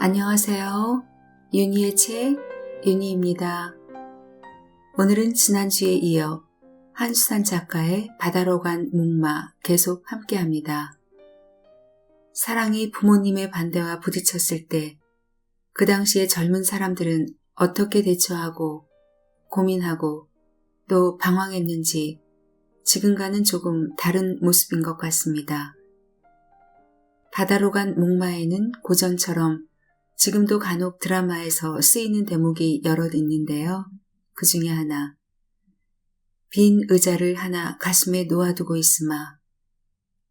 안녕하세요. 윤희의 책 윤희입니다. 오늘은 지난주에 이어 한수산 작가의 바다로 간 목마 계속 함께합니다. 사랑이 부모님의 반대와 부딪혔을 때 그 당시에 젊은 사람들은 어떻게 대처하고 고민하고 또 방황했는지 지금과는 조금 다른 모습인 것 같습니다. 바다로 간 목마에는 고전처럼 지금도 간혹 드라마에서 쓰이는 대목이 여럿 있는데요. 그 중에 하나, 빈 의자를 하나 가슴에 놓아두고 있으마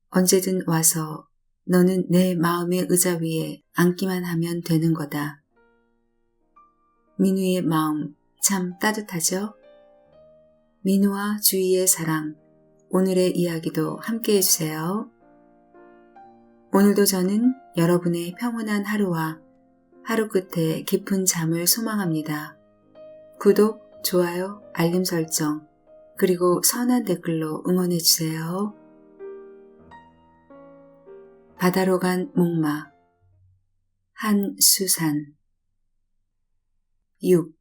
언제든 와서 너는 내 마음의 의자 위에 앉기만 하면 되는 거다. 민우의 마음 참 따뜻하죠? 민우와 주희의 사랑, 오늘의 이야기도 함께 해주세요. 오늘도 저는 여러분의 평온한 하루와 하루 끝에 깊은 잠을 소망합니다. 구독, 좋아요, 알림 설정, 그리고 선한 댓글로 응원해주세요. 바다로 간 목마 한수산 6.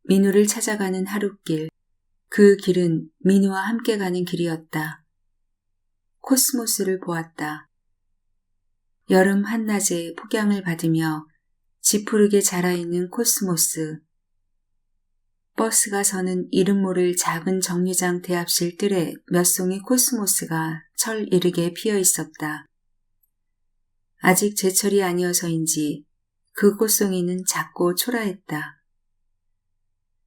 민우를 찾아가는 하룻길, 그 길은 민우와 함께 가는 길이었다. 코스모스를 보았다. 여름 한낮에 폭양을 받으며 지푸르게 자라있는 코스모스. 버스가 서는 이름 모를 작은 정류장 대합실 뜰에 몇 송이 코스모스가 철 이르게 피어 있었다. 아직 제철이 아니어서인지 그 꽃송이는 작고 초라했다.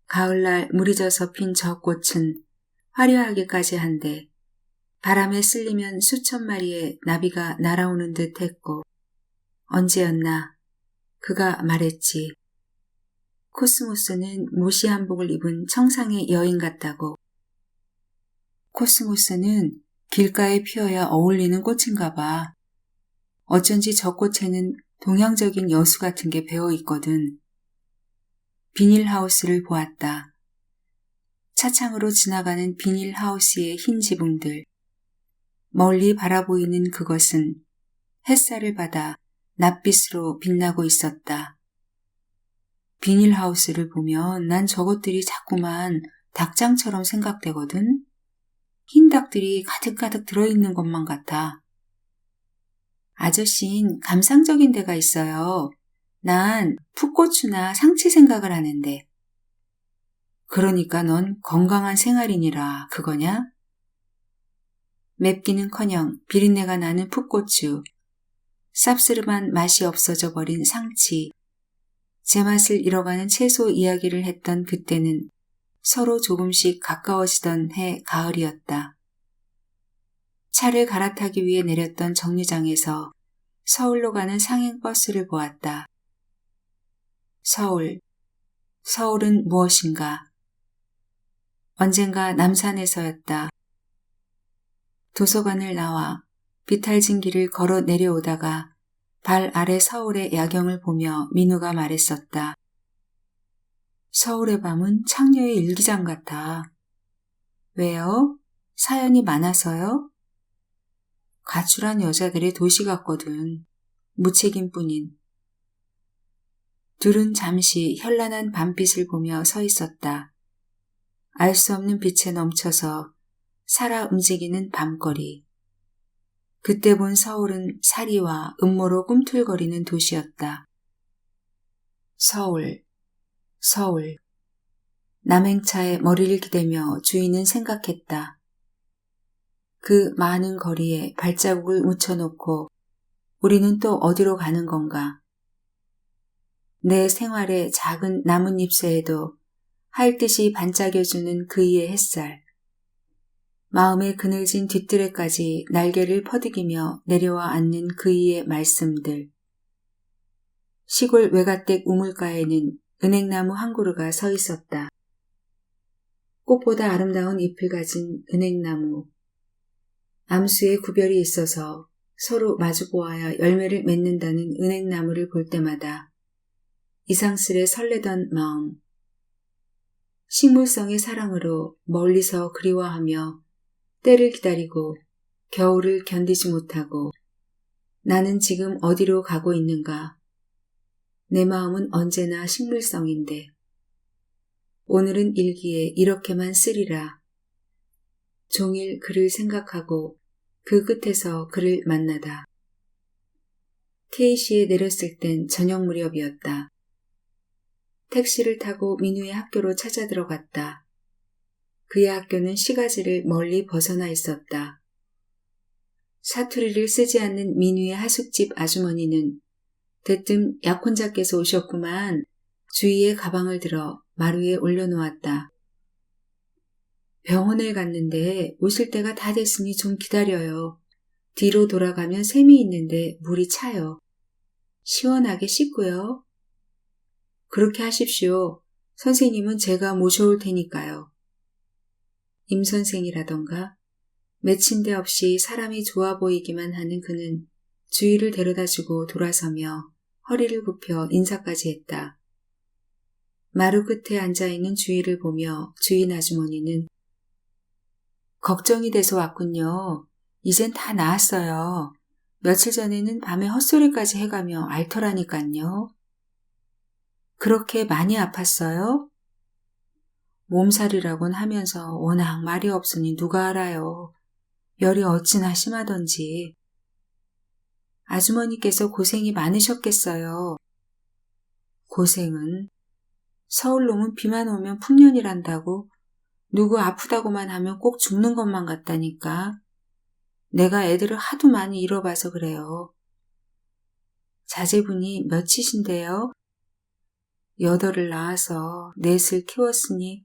가을날 물이 져서 핀 저 꽃은 화려하기까지 한데 바람에 쓸리면 수천 마리의 나비가 날아오는 듯 했고, 언제였나 그가 말했지. 코스모스는 모시 한복을 입은 청상의 여인 같다고. 코스모스는 길가에 피어야 어울리는 꽃인가 봐. 어쩐지 저 꽃에는 동양적인 여수 같은 게 배어 있거든. 비닐하우스를 보았다. 차창으로 지나가는 비닐하우스의 흰 지붕들. 멀리 바라보이는 그것은 햇살을 받아 낯빛으로 빛나고 있었다. 비닐하우스를 보면 난 저것들이 자꾸만 닭장처럼 생각되거든. 흰 닭들이 가득가득 들어있는 것만 같아. 아저씨는 감상적인 데가 있어요. 난 풋고추나 상치 생각을 하는데. 그러니까 넌 건강한 생활인이라 그거냐? 맵기는커녕 비린내가 나는 풋고추, 쌉스름한 맛이 없어져 버린 상치, 제맛을 잃어가는 채소 이야기를 했던 그때는 서로 조금씩 가까워지던 해 가을이었다. 차를 갈아타기 위해 내렸던 정류장에서 서울로 가는 상행버스를 보았다. 서울은 무엇인가? 언젠가 남산에서였다. 도서관을 나와 비탈진 길을 걸어 내려오다가 발 아래 서울의 야경을 보며 민우가 말했었다. 서울의 밤은 창녀의 일기장 같아. 왜요? 사연이 많아서요? 가출한 여자들의 도시 같거든. 무책임뿐인. 둘은 잠시 현란한 밤빛을 보며 서 있었다. 알 수 없는 빛에 넘쳐서 살아 움직이는 밤거리. 그때 본 서울은 사리와 음모로 꿈틀거리는 도시였다. 서울. 남행차에 머리를 기대며 주인은 생각했다. 그 많은 거리에 발자국을 묻혀놓고 우리는 또 어디로 가는 건가? 내 생활의 작은 나뭇잎새에도 하일 듯이 반짝여주는 그이의 햇살. 마음의 그늘진 뒷뜰에까지 날개를 퍼득이며 내려와 앉는 그이의 말씀들. 시골 외가댁 우물가에는 은행나무 한 그루가 서 있었다. 꽃보다 아름다운 잎을 가진 은행나무. 암수에 구별이 있어서 서로 마주보아야 열매를 맺는다는 은행나무를 볼 때마다 이상스레 설레던 마음. 식물성의 사랑으로 멀리서 그리워하며 때를 기다리고 겨울을 견디지 못하고 나는 지금 어디로 가고 있는가? 내 마음은 언제나 식물성인데 오늘은 일기에 이렇게만 쓰리라. 종일 그를 생각하고 그 끝에서 그를 만나다. K시에 내렸을 땐 저녁 무렵이었다. 택시를 타고 민우의 학교로 찾아 들어갔다. 그의 학교는 시가지를 멀리 벗어나 있었다. 사투리를 쓰지 않는 민우의 하숙집 아주머니는 대뜸 약혼자께서 오셨구만 주위에 가방을 들어 마루에 올려놓았다. 병원을 갔는데 오실 때가 다 됐으니 좀 기다려요. 뒤로 돌아가면 샘이 있는데 물이 차요. 시원하게 씻고요. 그렇게 하십시오. 선생님은 제가 모셔올 테니까요. 임 선생이라던가 매침대 없이 사람이 좋아 보이기만 하는 그는 주위를 데려다주고 돌아서며 허리를 굽혀 인사까지 했다. 마루 끝에 앉아있는 주위를 보며 주인 아주머니는 걱정이 돼서 왔군요. 이젠 다 나았어요. 며칠 전에는 밤에 헛소리까지 해가며 앓더라니깐요. 그렇게 많이 아팠어요? 몸살이라곤 하면서 워낙 말이 없으니 누가 알아요. 열이 어찌나 심하던지. 아주머니께서 고생이 많으셨겠어요. 고생은? 서울놈은 비만 오면 풍년이란다고 누구 아프다고만 하면 꼭 죽는 것만 같다니까. 내가 애들을 하도 많이 잃어봐서 그래요. 자제분이 몇이신데요? 8을 낳아서 4을 키웠으니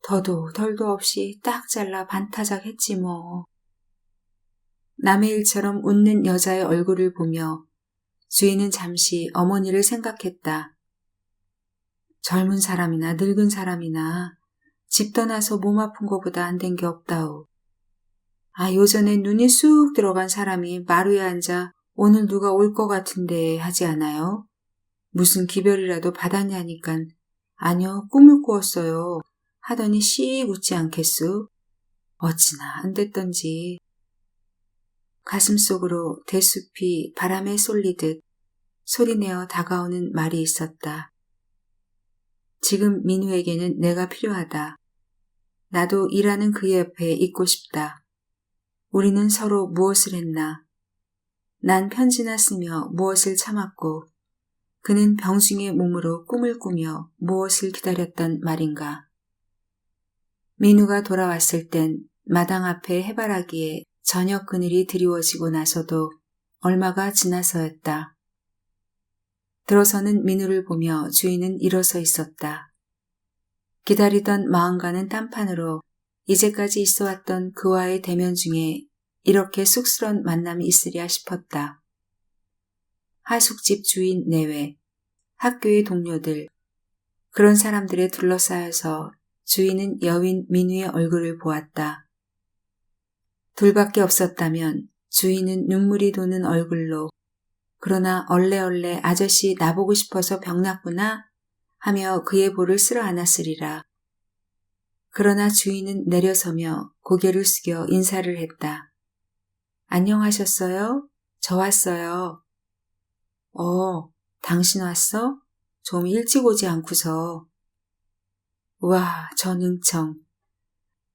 더도 덜도 없이 딱 잘라 반타작 했지 뭐. 남의 일처럼 웃는 여자의 얼굴을 보며 주인은 잠시 어머니를 생각했다. 젊은 사람이나 늙은 사람이나 집 떠나서 몸 아픈 거보다 안 된 게 없다오. 요전에 눈이 쑥 들어간 사람이 마루에 앉아 오늘 누가 올 것 같은데 하지 않아요? 무슨 기별이라도 받았냐니깐 아니요 꿈을 꾸었어요 하더니 씩 웃지 않겠소? 어찌나 안 됐던지. 가슴속으로 대숲이 바람에 쏠리듯 소리내어 다가오는 말이 있었다. 지금 민우에게는 내가 필요하다. 나도 일하는 그의 옆에 있고 싶다. 우리는 서로 무엇을 했나? 난 편지나 쓰며 무엇을 참았고 그는 병중의 몸으로 꿈을 꾸며 무엇을 기다렸단 말인가. 민우가 돌아왔을 땐 마당 앞에 해바라기에 저녁 그늘이 드리워지고 나서도 얼마가 지나서였다. 들어서는 민우를 보며 주인은 일어서 있었다. 기다리던 마음과는 딴판으로 이제까지 있어왔던 그와의 대면 중에 이렇게 쑥스런 만남이 있으랴 싶었다. 하숙집 주인 내외, 학교의 동료들, 그런 사람들에 둘러싸여서 주인은 여윈 민우의 얼굴을 보았다. 둘밖에 없었다면 주인은 눈물이 도는 얼굴로 그러나 얼레얼레 아저씨 나보고 싶어서 병났구나 하며 그의 볼을 쓸어 안았으리라. 그러나 주인은 내려서며 고개를 숙여 인사를 했다. 안녕하셨어요? 저 왔어요. 당신 왔어? 좀 일찍 오지 않고서. 와, 저 능청.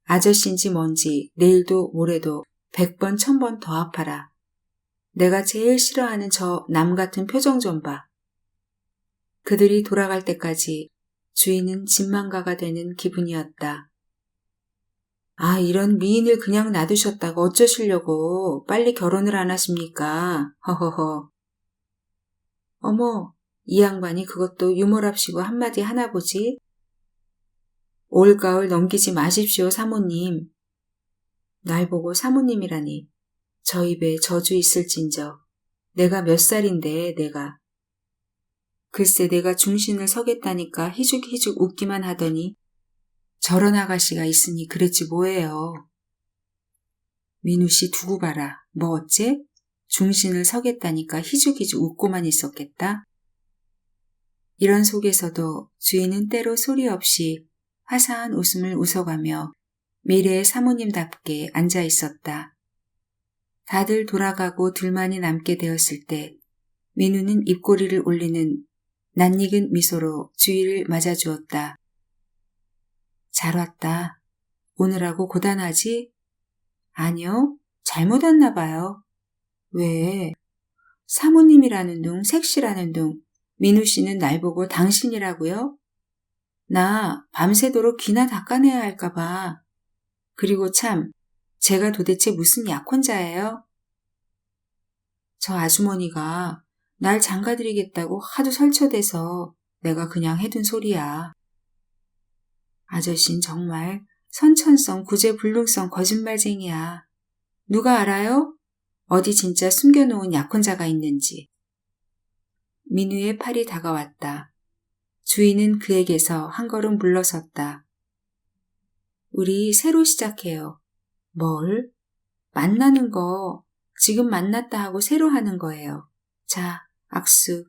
아저씨인지 뭔지 내일도 모레도 100번 1000번 더 아파라. 내가 제일 싫어하는 저 남 같은 표정 좀 봐. 그들이 돌아갈 때까지 주인은 집만가가 되는 기분이었다. 이런 미인을 그냥 놔두셨다가 어쩌시려고 빨리 결혼을 안 하십니까? 허허허. 어머, 이 양반이 그것도 유머랍시고 한마디 하나 보지? 올가을 넘기지 마십시오, 사모님. 날 보고 사모님이라니. 저 입에 저주 있을진저. 내가 몇 살인데, 내가. 글쎄 내가 중신을 서겠다니까 희죽희죽 웃기만 하더니 저런 아가씨가 있으니 그랬지 뭐예요. 민우씨 두고 봐라. 뭐 어째? 중신을 서겠다니까 희죽희죽 웃고만 있었겠다. 이런 속에서도 주인은 때로 소리 없이 화사한 웃음을 웃어가며 미래의 사모님답게 앉아 있었다. 다들 돌아가고 둘만이 남게 되었을 때 민우는 입꼬리를 올리는 낯익은 미소로 주희를 맞아주었다. 잘 왔다. 오늘하고 고단하지? 아니요. 잘못 왔나 봐요. 왜? 사모님이라는 둥, 색시라는 둥, 민우 씨는 날 보고 당신이라고요? 나 밤새도록 귀나 닦아내야 할까 봐. 그리고 참, 제가 도대체 무슨 약혼자예요? 저 아주머니가 날 장가드리겠다고 하도 설쳐대서 내가 그냥 해둔 소리야. 아저씨는 정말 선천성 구제불능성 거짓말쟁이야. 누가 알아요? 어디 진짜 숨겨놓은 약혼자가 있는지. 민우의 팔이 다가왔다. 주인은 그에게서 한 걸음 물러섰다. 우리 새로 시작해요. 뭘? 만나는 거 지금 만났다 하고 새로 하는 거예요. 자, 악수.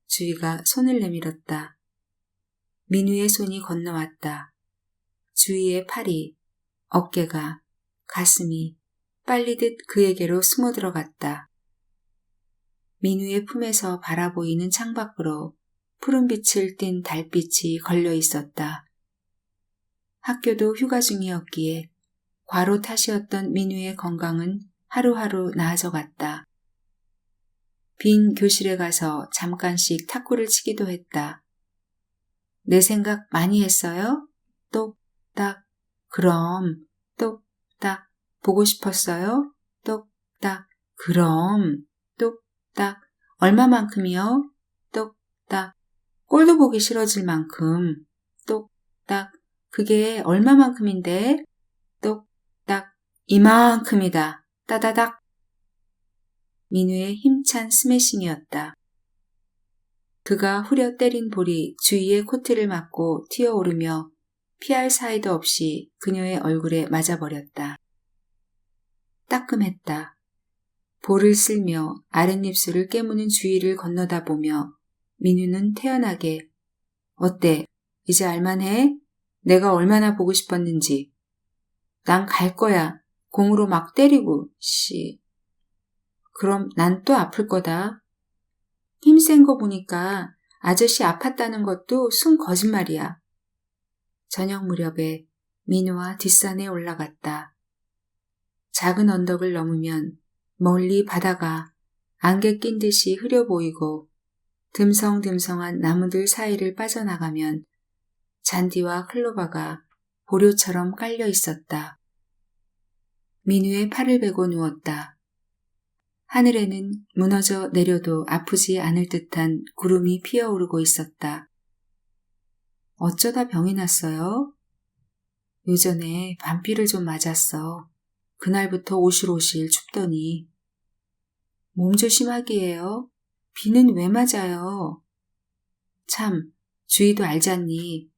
주희가 손을 내밀었다. 민우의 손이 건너왔다. 주희의 팔이, 어깨가, 가슴이 빨리듯 그에게로 숨어들어갔다. 민우의 품에서 바라보이는 창밖으로 푸른빛을 띤 달빛이 걸려 있었다. 학교도 휴가 중이었기에 과로 탓이었던 민우의 건강은 하루하루 나아져갔다. 빈 교실에 가서 잠깐씩 탁구를 치기도 했다. 내 생각 많이 했어요? 똑딱. 그럼 똑딱. 보고 싶었어요? 똑딱. 그럼 똑딱. 얼마만큼이요? 똑딱. 꼴도 보기 싫어질 만큼. 똑딱. 그게 얼마만큼인데? 똑딱. 이만큼이다. 따다닥. 민우의 힘찬 스매싱이었다. 그가 후려 때린 볼이 주희의 코트를 맞고 튀어오르며 피할 사이도 없이 그녀의 얼굴에 맞아버렸다. 따끔했다. 볼을 쓸며 아랫입술을 깨무는 주희를 건너다 보며 민우는 태연하게 어때? 이제 알만해? 내가 얼마나 보고 싶었는지. 난 갈 거야. 공으로 막 때리고, 씨. 그럼 난 또 아플 거다. 힘센 거 보니까 아저씨 아팠다는 것도 순 거짓말이야. 저녁 무렵에 민우와 뒷산에 올라갔다. 작은 언덕을 넘으면 멀리 바다가 안개 낀 듯이 흐려 보이고 듬성듬성한 나무들 사이를 빠져나가면 잔디와 클로바가 보료처럼 깔려 있었다. 민우의 팔을 베고 누웠다. 하늘에는 무너져 내려도 아프지 않을 듯한 구름이 피어오르고 있었다. 어쩌다 병이 났어요? 요전에 밤비를 좀 맞았어. 그날부터 오실오실 춥더니. 몸 조심하기에요. 비는 왜 맞아요? 참, 주희도 알잖니.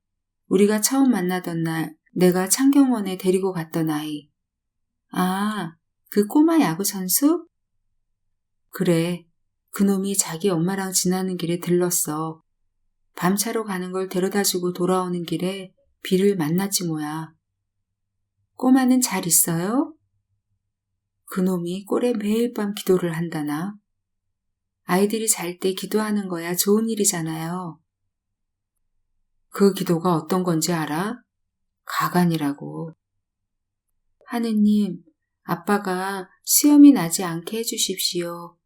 우리가 처음 만나던 날 내가 창경원에 데리고 갔던 아이. 아, 그 꼬마 야구 선수? 그래, 그놈이 자기 엄마랑 지나는 길에 들렀어. 밤차로 가는 걸 데려다주고 돌아오는 길에 비를 만났지 뭐야. 꼬마는 잘 있어요? 그놈이 꼴에 매일 밤 기도를 한다나? 아이들이 잘 때 기도하는 거야 좋은 일이잖아요. 그 기도가 어떤 건지 알아? 가관이라고. 하느님, 아빠가 수염이 나지 않게 해주십시오.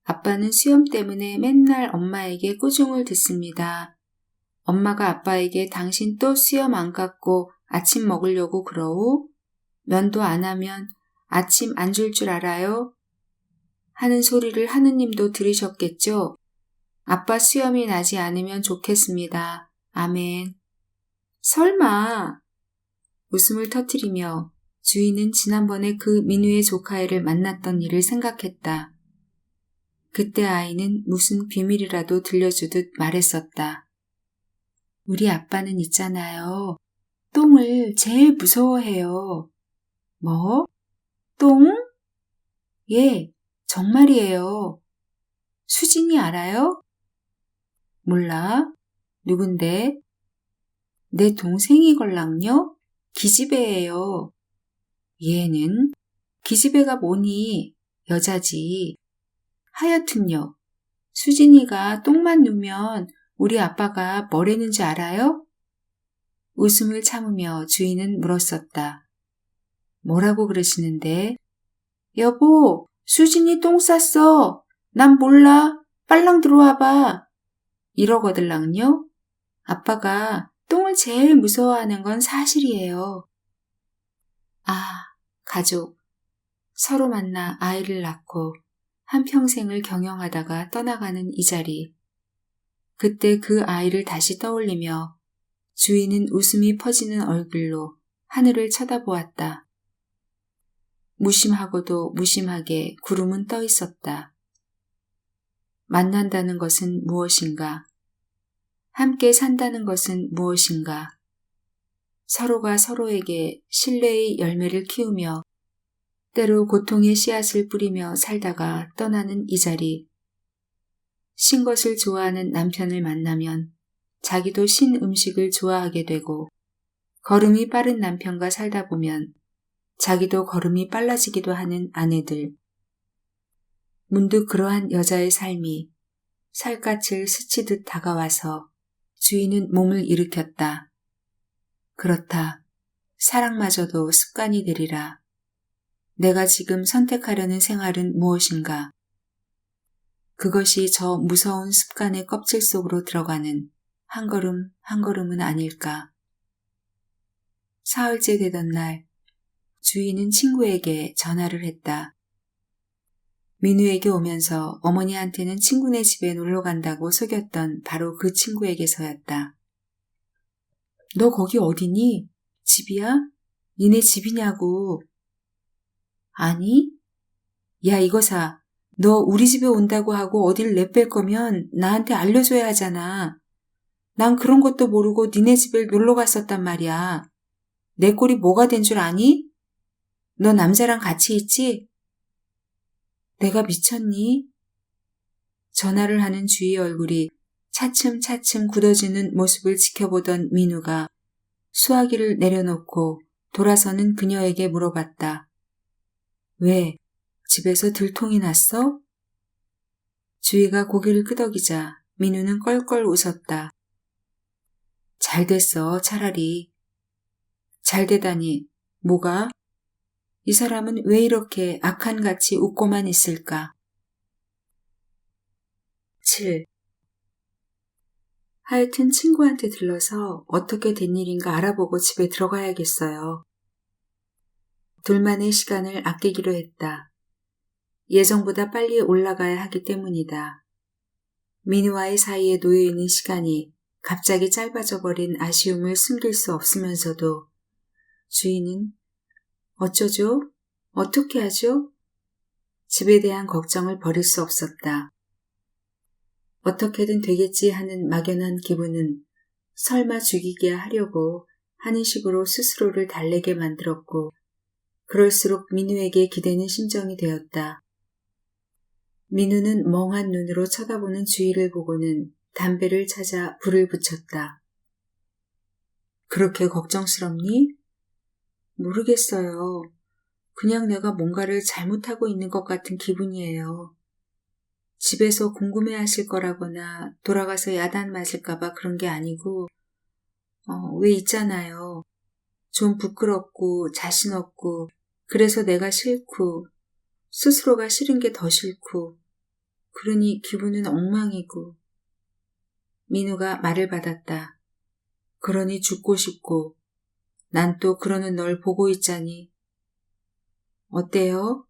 아빠는 수염 때문에 맨날 엄마에게 꾸중을 듣습니다. 엄마가 아빠에게 당신 또 수염 안 깎고 아침 먹으려고 그러우? 면도 안 하면 아침 안 줄 줄 알아요? 하는 소리를 하느님도 들으셨겠죠? 아빠 수염이 나지 않으면 좋겠습니다. 아멘. 설마! 웃음을 터뜨리며 주인은 지난번에 그 민우의 조카애를 만났던 일을 생각했다. 그때 아이는 무슨 비밀이라도 들려주듯 말했었다. 우리 아빠는 있잖아요. 똥을 제일 무서워해요. 뭐? 똥? 예, 정말이에요. 수진이 알아요? 몰라. 누군데? 내 동생이걸랑요? 기집애예요. 얘는? 기집애가 뭐니? 여자지. 하여튼요. 수진이가 똥만 누면 우리 아빠가 뭐라는지 알아요? 웃음을 참으며 주인은 물었었다. 뭐라고 그러시는데? 여보, 수진이 똥 쌌어. 난 몰라. 빨랑 들어와봐. 이러거들랑요. 아빠가 똥을 제일 무서워하는 건 사실이에요. 아, 가족. 서로 만나 아이를 낳고 한평생을 경영하다가 떠나가는 이 자리. 그때 그 아이를 다시 떠올리며 주인은 웃음이 퍼지는 얼굴로 하늘을 쳐다보았다. 무심하고도 무심하게 구름은 떠 있었다. 만난다는 것은 무엇인가? 함께 산다는 것은 무엇인가? 서로가 서로에게 신뢰의 열매를 키우며 때로 고통의 씨앗을 뿌리며 살다가 떠나는 이 자리. 신 것을 좋아하는 남편을 만나면 자기도 신 음식을 좋아하게 되고 걸음이 빠른 남편과 살다 보면 자기도 걸음이 빨라지기도 하는 아내들. 문득 그러한 여자의 삶이 살갗을 스치듯 다가와서 주인은 몸을 일으켰다. 그렇다. 사랑마저도 습관이 되리라. 내가 지금 선택하려는 생활은 무엇인가? 그것이 저 무서운 습관의 껍질 속으로 들어가는 한 걸음 한 걸음은 아닐까? 사흘째 되던 날 주인은 친구에게 전화를 했다. 민우에게 오면서 어머니한테는 친구네 집에 놀러 간다고 속였던 바로 그 친구에게서였다. 너 거기 어디니? 집이야? 니네 집이냐고. 아니? 야 이거사, 너 우리 집에 온다고 하고 어딜 내뺄 거면 나한테 알려줘야 하잖아. 난 그런 것도 모르고 니네 집에 놀러 갔었단 말이야. 내 꼴이 뭐가 된 줄 아니? 너 남자랑 같이 있지? 내가 미쳤니? 전화를 하는 주희 얼굴이 차츰차츰 굳어지는 모습을 지켜보던 민우가 수화기를 내려놓고 돌아서는 그녀에게 물어봤다. 왜? 집에서 들통이 났어? 주희가 고개를 끄덕이자 민우는 껄껄 웃었다. 잘 됐어, 차라리. 잘 되다니, 뭐가? 이 사람은 왜 이렇게 악한같이 웃고만 있을까? 7. 하여튼 친구한테 들러서 어떻게 된 일인가 알아보고 집에 들어가야겠어요. 둘만의 시간을 아끼기로 했다. 예정보다 빨리 올라가야 하기 때문이다. 민우와의 사이에 놓여있는 시간이 갑자기 짧아져 버린 아쉬움을 숨길 수 없으면서도 주인은 어쩌죠? 어떻게 하죠? 집에 대한 걱정을 버릴 수 없었다. 어떻게든 되겠지 하는 막연한 기분은 설마 죽이게 하려고 하는 식으로 스스로를 달래게 만들었고 그럴수록 민우에게 기대는 심정이 되었다. 민우는 멍한 눈으로 쳐다보는 주위를 보고는 담배를 찾아 불을 붙였다. 그렇게 걱정스럽니? 모르겠어요. 그냥 내가 뭔가를 잘못하고 있는 것 같은 기분이에요. 집에서 궁금해하실 거라거나 돌아가서 야단 맞을까봐 그런 게 아니고 왜 있잖아요. 좀 부끄럽고 자신 없고 그래서 내가 싫고 스스로가 싫은 게 더 싫고 그러니 기분은 엉망이고. 민우가 말을 받았다. 그러니 죽고 싶고 난 또 그러는 널 보고 있자니. 어때요?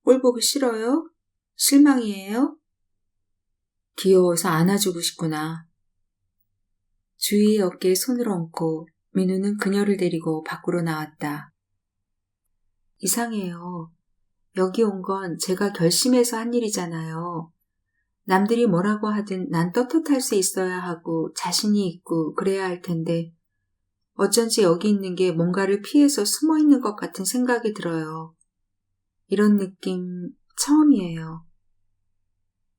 꼴 보기 싫어요? 실망이에요? 귀여워서 안아주고 싶구나. 주희의 어깨에 손을 얹고 민우는 그녀를 데리고 밖으로 나왔다. 이상해요. 여기 온 건 제가 결심해서 한 일이잖아요. 남들이 뭐라고 하든 난 떳떳할 수 있어야 하고 자신이 있고 그래야 할 텐데 어쩐지 여기 있는 게 뭔가를 피해서 숨어 있는 것 같은 생각이 들어요. 이런 느낌 처음이에요.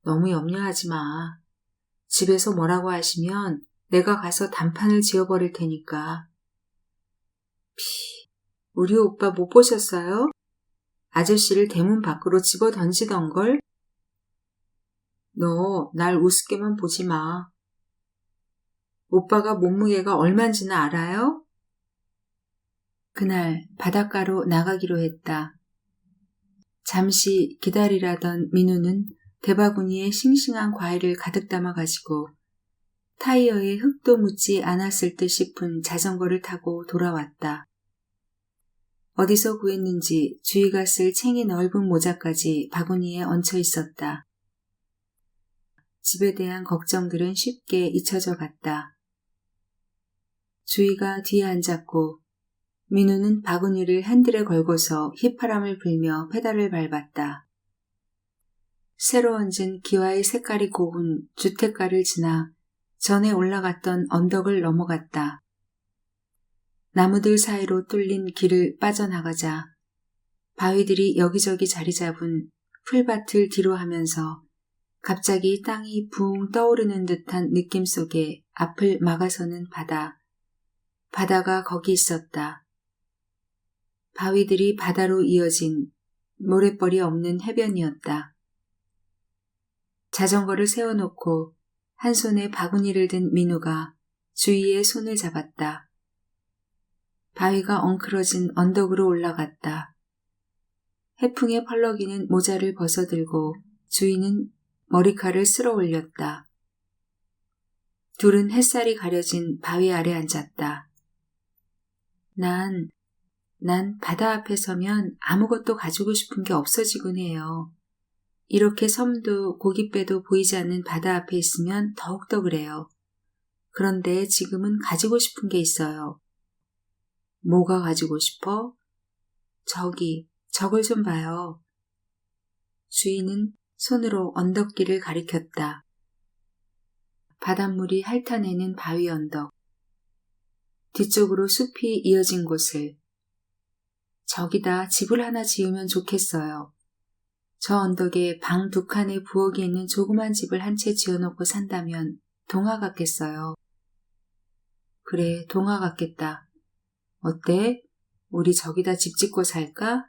너무 염려하지 마. 집에서 뭐라고 하시면 내가 가서 단판을 지어버릴 테니까. 우리 오빠 못 보셨어요? 아저씨를 대문 밖으로 집어 던지던걸? 너 날 우습게만 보지 마. 오빠가 몸무게가 얼만지는 알아요? 그날 바닷가로 나가기로 했다. 잠시 기다리라던 민우는 대바구니에 싱싱한 과일을 가득 담아가지고 타이어에 흙도 묻지 않았을 듯 싶은 자전거를 타고 돌아왔다. 어디서 구했는지 주희가 쓸 챙이 넓은 모자까지 바구니에 얹혀 있었다. 집에 대한 걱정들은 쉽게 잊혀져 갔다. 주희가 뒤에 앉았고 민우는 바구니를 핸들에 걸고서 휘파람을 불며 페달을 밟았다. 새로 얹은 기와의 색깔이 고운 주택가를 지나 전에 올라갔던 언덕을 넘어갔다. 나무들 사이로 뚫린 길을 빠져나가자 바위들이 여기저기 자리 잡은 풀밭을 뒤로 하면서 갑자기 땅이 붕 떠오르는 듯한 느낌 속에 앞을 막아서는 바다. 바다가 거기 있었다. 바위들이 바다로 이어진 모래벌이 없는 해변이었다. 자전거를 세워놓고 한 손에 바구니를 든 민우가 주희의 손을 잡았다. 바위가 엉클어진 언덕으로 올라갔다. 해풍에 펄럭이는 모자를 벗어들고 주희는 머리칼을 쓸어 올렸다. 둘은 햇살이 가려진 바위 아래 앉았다. 난 바다 앞에 서면 아무것도 가지고 싶은 게 없어지곤 해요. 이렇게 섬도 고깃배도 보이지 않는 바다 앞에 있으면 더욱더 그래요. 그런데 지금은 가지고 싶은 게 있어요. 뭐가 가지고 싶어? 저걸 좀 봐요. 주희는 손으로 언덕길을 가리켰다. 바닷물이 핥아내는 바위 언덕. 뒤쪽으로 숲이 이어진 곳을. 저기다 집을 하나 지으면 좋겠어요. 저 언덕에 방 2칸에 부엌이 있는 조그만 집을 한 채 지어놓고 산다면 동화 같겠어요. 그래, 동화 같겠다. 어때? 우리 저기다 집 짓고 살까?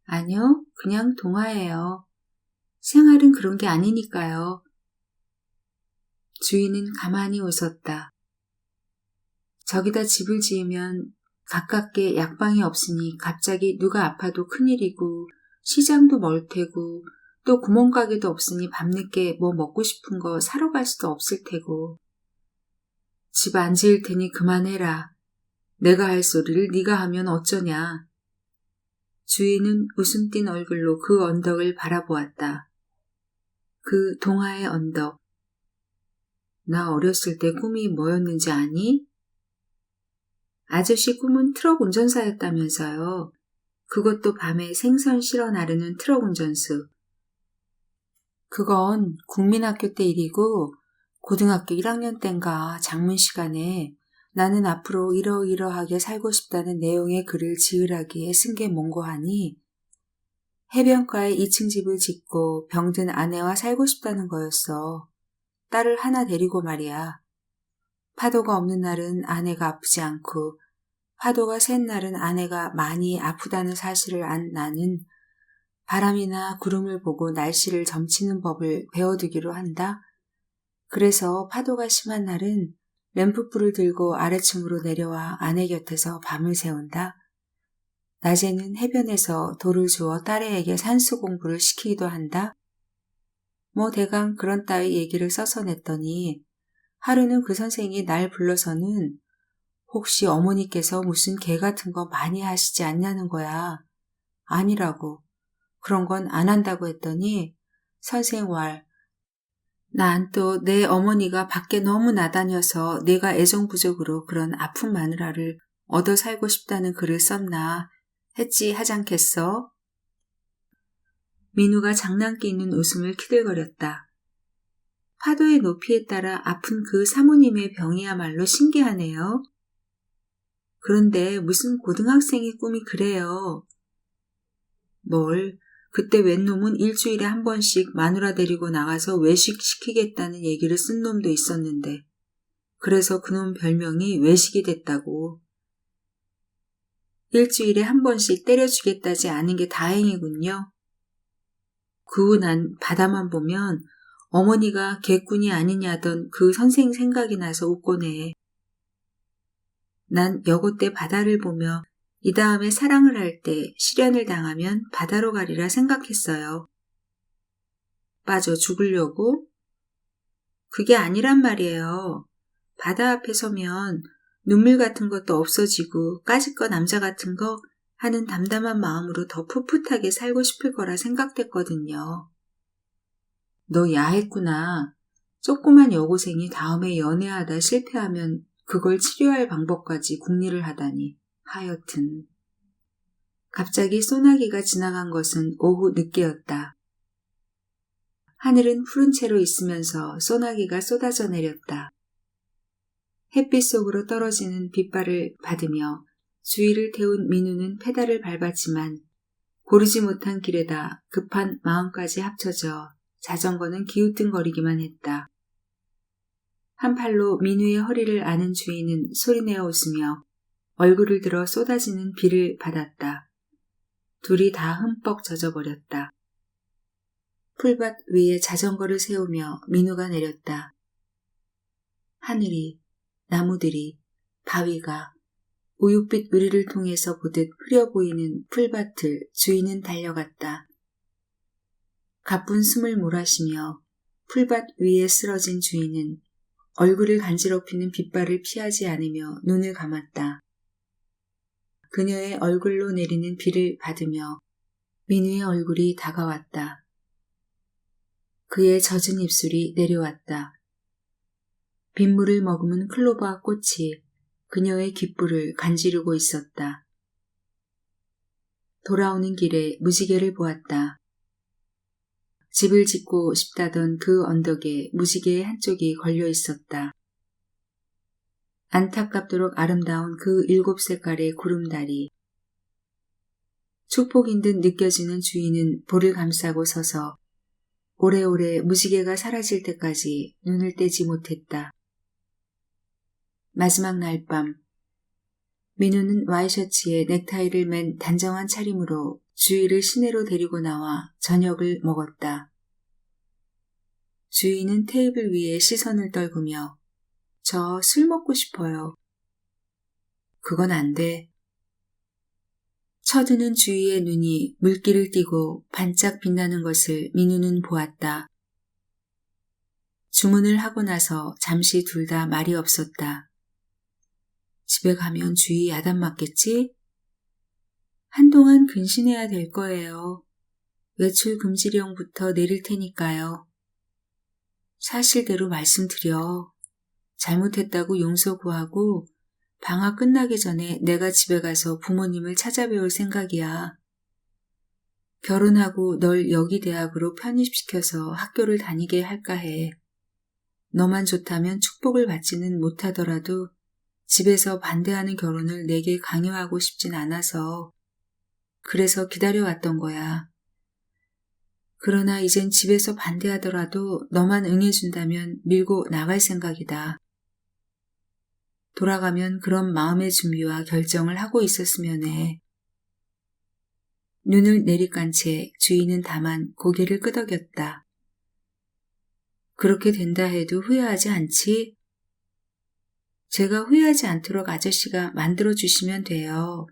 아니요, 그냥 동화예요. 생활은 그런 게 아니니까요. 주인은 가만히 웃었다. 저기다 집을 지으면 가깝게 약방이 없으니 갑자기 누가 아파도 큰일이고 시장도 멀 테고 또 구멍가게도 없으니 밤늦게 뭐 먹고 싶은 거 사러 갈 수도 없을 테고. 집 안 지을 테니 그만해라. 내가 할 소리를 네가 하면 어쩌냐. 주인은 웃음 띤 얼굴로 그 언덕을 바라보았다. 그 동화의 언덕. 나 어렸을 때 꿈이 뭐였는지 아니? 아저씨 꿈은 트럭 운전사였다면서요. 그것도 밤에 생선 실어 나르는 트럭 운전수. 그건 국민학교 때 일이고 고등학교 1학년 땐가 장문 시간에 나는 앞으로 이러이러하게 살고 싶다는 내용의 글을 지으라기에 쓴 게 뭔고 하니 해변가에 2층 집을 짓고 병든 아내와 살고 싶다는 거였어. 딸을 하나 데리고 말이야. 파도가 없는 날은 아내가 아프지 않고 파도가 센 날은 아내가 많이 아프다는 사실을 안 나는 바람이나 구름을 보고 날씨를 점치는 법을 배워두기로 한다. 그래서 파도가 심한 날은 램프불을 들고 아래층으로 내려와 아내 곁에서 밤을 새운다. 낮에는 해변에서 돌을 주워 딸애에게 산수 공부를 시키기도 한다. 뭐 대강 그런 따위 얘기를 써서 냈더니 하루는 그 선생이 날 불러서는 혹시 어머니께서 무슨 개 같은 거 많이 하시지 않냐는 거야. 아니라고. 그런 건 안 한다고 했더니 선생 왈. 난 또 내 어머니가 밖에 너무 나다녀서 내가 애정부족으로 그런 아픈 마누라를 얻어 살고 싶다는 글을 썼나 했지 하잖겠어? 민우가 장난기 있는 웃음을 키들거렸다. 파도의 높이에 따라 아픈 그 사모님의 병이야말로 신기하네요. 그런데 무슨 고등학생의 꿈이 그래요. 뭘, 그때 웬 놈은 일주일에 한 번씩 마누라 데리고 나가서 외식시키겠다는 얘기를 쓴 놈도 있었는데 그래서 그놈 별명이 외식이 됐다고. 일주일에 한 번씩 때려주겠다지 않은 게 다행이군요. 그 후 난 바다만 보면 어머니가 개꾼이 아니냐던 그 선생 생각이 나서 웃곤 해. 난 여고 때 바다를 보며 이 다음에 사랑을 할 때 실연을 당하면 바다로 가리라 생각했어요. 빠져 죽으려고? 그게 아니란 말이에요. 바다 앞에 서면 눈물 같은 것도 없어지고 까짓거 남자 같은 거 하는 담담한 마음으로 더 풋풋하게 살고 싶을 거라 생각됐거든요. 너 야했구나. 조그만 여고생이 다음에 연애하다 실패하면 그걸 치료할 방법까지 궁리를 하다니. 하여튼. 갑자기 소나기가 지나간 것은 오후 늦게였다. 하늘은 푸른 채로 있으면서 소나기가 쏟아져 내렸다. 햇빛 속으로 떨어지는 빛발을 받으며 주위를 태운 민우는 페달을 밟았지만 고르지 못한 길에다 급한 마음까지 합쳐져 자전거는 기우뚱거리기만 했다. 한 팔로 민우의 허리를 아는 주인은 소리내어 웃으며 얼굴을 들어 쏟아지는 비를 받았다. 둘이 다 흠뻑 젖어버렸다. 풀밭 위에 자전거를 세우며 민우가 내렸다. 하늘이, 나무들이, 바위가 우윳빛 유리를 통해서 보듯 흐려 보이는 풀밭을 주인은 달려갔다. 가쁜 숨을 몰아쉬며 풀밭 위에 쓰러진 주인은 얼굴을 간지럽히는 빛발을 피하지 않으며 눈을 감았다. 그녀의 얼굴로 내리는 비를 받으며 민우의 얼굴이 다가왔다. 그의 젖은 입술이 내려왔다. 빗물을 머금은 클로버 꽃이 그녀의 귓불을 간지르고 있었다. 돌아오는 길에 무지개를 보았다. 집을 짓고 싶다던 그 언덕에 무지개의 한쪽이 걸려 있었다. 안타깝도록 아름다운 그 7색깔의 구름다리. 축복인 듯 느껴지는 주인은 볼을 감싸고 서서 오래오래 무지개가 사라질 때까지 눈을 떼지 못했다. 마지막 날 밤, 민우는 와이셔츠에 넥타이를 맨 단정한 차림으로 주희를 시내로 데리고 나와 저녁을 먹었다. 주희는 테이블 위에 시선을 떨구며 저 술 먹고 싶어요. 그건 안 돼. 쳐드는 주희의 눈이 물기를 띠고 반짝 빛나는 것을 민우는 보았다. 주문을 하고 나서 잠시 둘 다 말이 없었다. 집에 가면 주희 야단 맞겠지? 한동안 근신해야 될 거예요. 외출 금지령부터 내릴 테니까요. 사실대로 말씀드려. 잘못했다고 용서 구하고 방학 끝나기 전에 내가 집에 가서 부모님을 찾아뵈올 생각이야. 결혼하고 널 여기 대학으로 편입시켜서 학교를 다니게 할까 해. 너만 좋다면 축복을 받지는 못하더라도 집에서 반대하는 결혼을 내게 강요하고 싶진 않아서 그래서 기다려왔던 거야. 그러나 이젠 집에서 반대하더라도 너만 응해준다면 밀고 나갈 생각이다. 돌아가면 그런 마음의 준비와 결정을 하고 있었으면 해. 눈을 내리깐 채 주인은 다만 고개를 끄덕였다. 그렇게 된다 해도 후회하지 않지? 제가 후회하지 않도록 아저씨가 만들어주시면 돼요.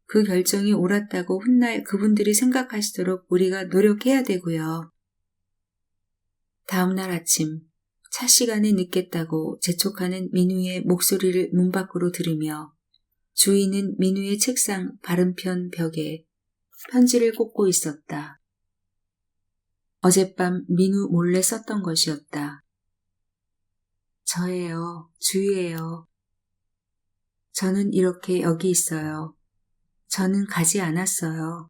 그 결정이 옳았다고 훗날 그분들이 생각하시도록 우리가 노력해야 되고요. 다음 날 아침 차 시간에 늦겠다고 재촉하는 민우의 목소리를 문 밖으로 들으며 주인은 민우의 책상 바른편 벽에 편지를 꽂고 있었다. 어젯밤 민우 몰래 썼던 것이었다. 저예요. 주희예요. 저는 이렇게 여기 있어요. 저는 가지 않았어요.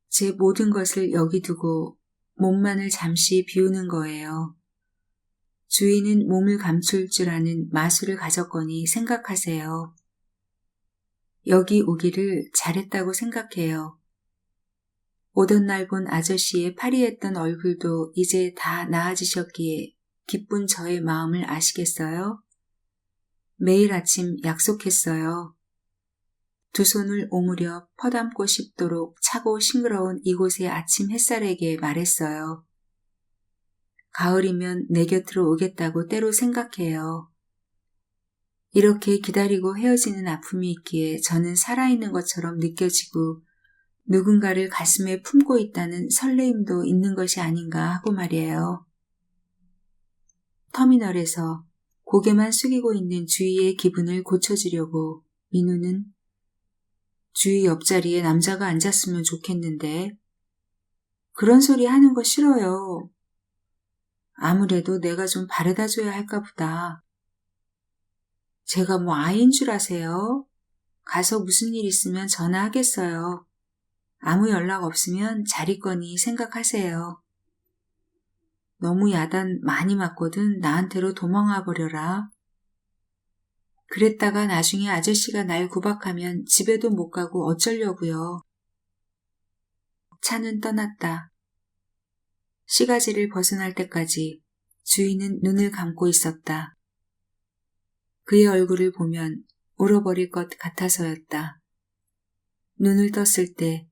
제 모든 것을 여기 두고 몸만을 잠시 비우는 거예요. 주인은 몸을 감출 줄 아는 마술을 가졌거니 생각하세요. 여기 오기를 잘했다고 생각해요. 오던 날 본 아저씨의 파리했던 얼굴도 이제 다 나아지셨기에 기쁜 저의 마음을 아시겠어요? 매일 아침 약속했어요. 두 손을 오므려 퍼담고 싶도록 차고 싱그러운 이곳의 아침 햇살에게 말했어요. 가을이면 내 곁으로 오겠다고 때로 생각해요. 이렇게 기다리고 헤어지는 아픔이 있기에 저는 살아있는 것처럼 느껴지고 누군가를 가슴에 품고 있다는 설레임도 있는 것이 아닌가 하고 말이에요. 터미널에서 고개만 숙이고 있는 주희의 기분을 고쳐주려고 민우는 주희 옆자리에 남자가 앉았으면 좋겠는데 그런 소리 하는 거 싫어요. 아무래도 내가 좀 바래다 줘야 할까 보다. 제가 뭐 아이인 줄 아세요? 가서 무슨 일 있으면 전화하겠어요. 아무 연락 없으면 잘 있거니 생각하세요. 너무 야단 많이 맞거든 나한테로 도망와 버려라. 그랬다가 나중에 아저씨가 날 구박하면 집에도 못 가고 어쩌려고요. 차는 떠났다. 시가지를 벗어날 때까지 주인은 눈을 감고 있었다. 그의 얼굴을 보면 울어버릴 것 같아서였다. 눈을 떴을 때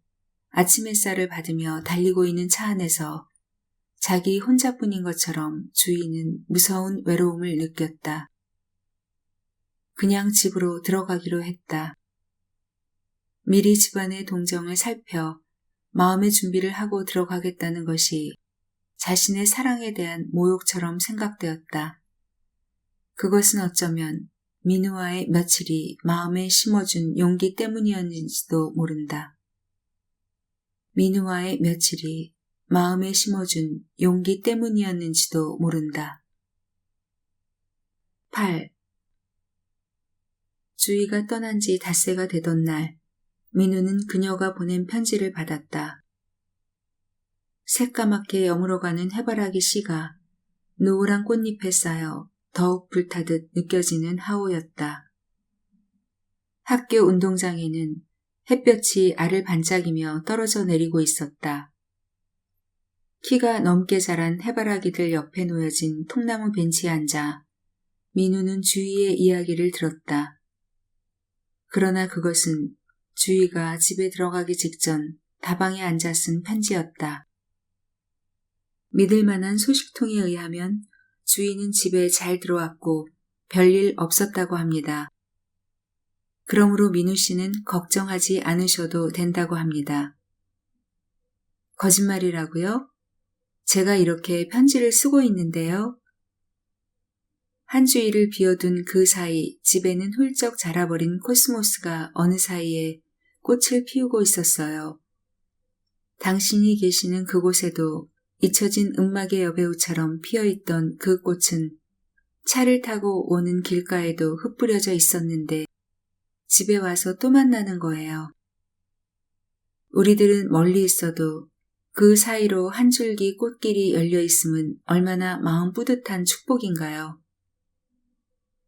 아침 햇살을 받으며 달리고 있는 차 안에서 자기 혼자뿐인 것처럼 주인은 무서운 외로움을 느꼈다. 그냥 집으로 들어가기로 했다. 미리 집안의 동정을 살펴 마음의 준비를 하고 들어가겠다는 것이 자신의 사랑에 대한 모욕처럼 생각되었다. 그것은 어쩌면 민우와의 며칠이 마음에 심어준 용기 때문이었는지도 모른다. 민우와의 며칠이 마음에 심어준 용기 때문이었는지도 모른다. 8. 주희가 떠난 지 닷새가 되던 날, 민우는 그녀가 보낸 편지를 받았다. 새까맣게 여물어가는 해바라기 씨가 노을한 꽃잎에 쌓여 더욱 불타듯 느껴지는 하오였다. 학교 운동장에는 햇볕이 알을 반짝이며 떨어져 내리고 있었다. 키가 넘게 자란 해바라기들 옆에 놓여진 통나무 벤치에 앉아 민우는 주희의 이야기를 들었다. 그러나 그것은 주희가 집에 들어가기 직전 다방에 앉아 쓴 편지였다. 믿을 만한 소식통에 의하면 주희는 집에 잘 들어왔고 별일 없었다고 합니다. 그러므로 민우 씨는 걱정하지 않으셔도 된다고 합니다. 거짓말이라고요? 제가 이렇게 편지를 쓰고 있는데요. 한 주일을 비워둔 그 사이 집에는 훌쩍 자라버린 코스모스가 어느 사이에 꽃을 피우고 있었어요. 당신이 계시는 그곳에도 잊혀진 음악의 여배우처럼 피어있던 그 꽃은 차를 타고 오는 길가에도 흩뿌려져 있었는데 집에 와서 또 만나는 거예요. 우리들은 멀리 있어도 그 사이로 한 줄기 꽃길이 열려 있음은 얼마나 마음 뿌듯한 축복인가요?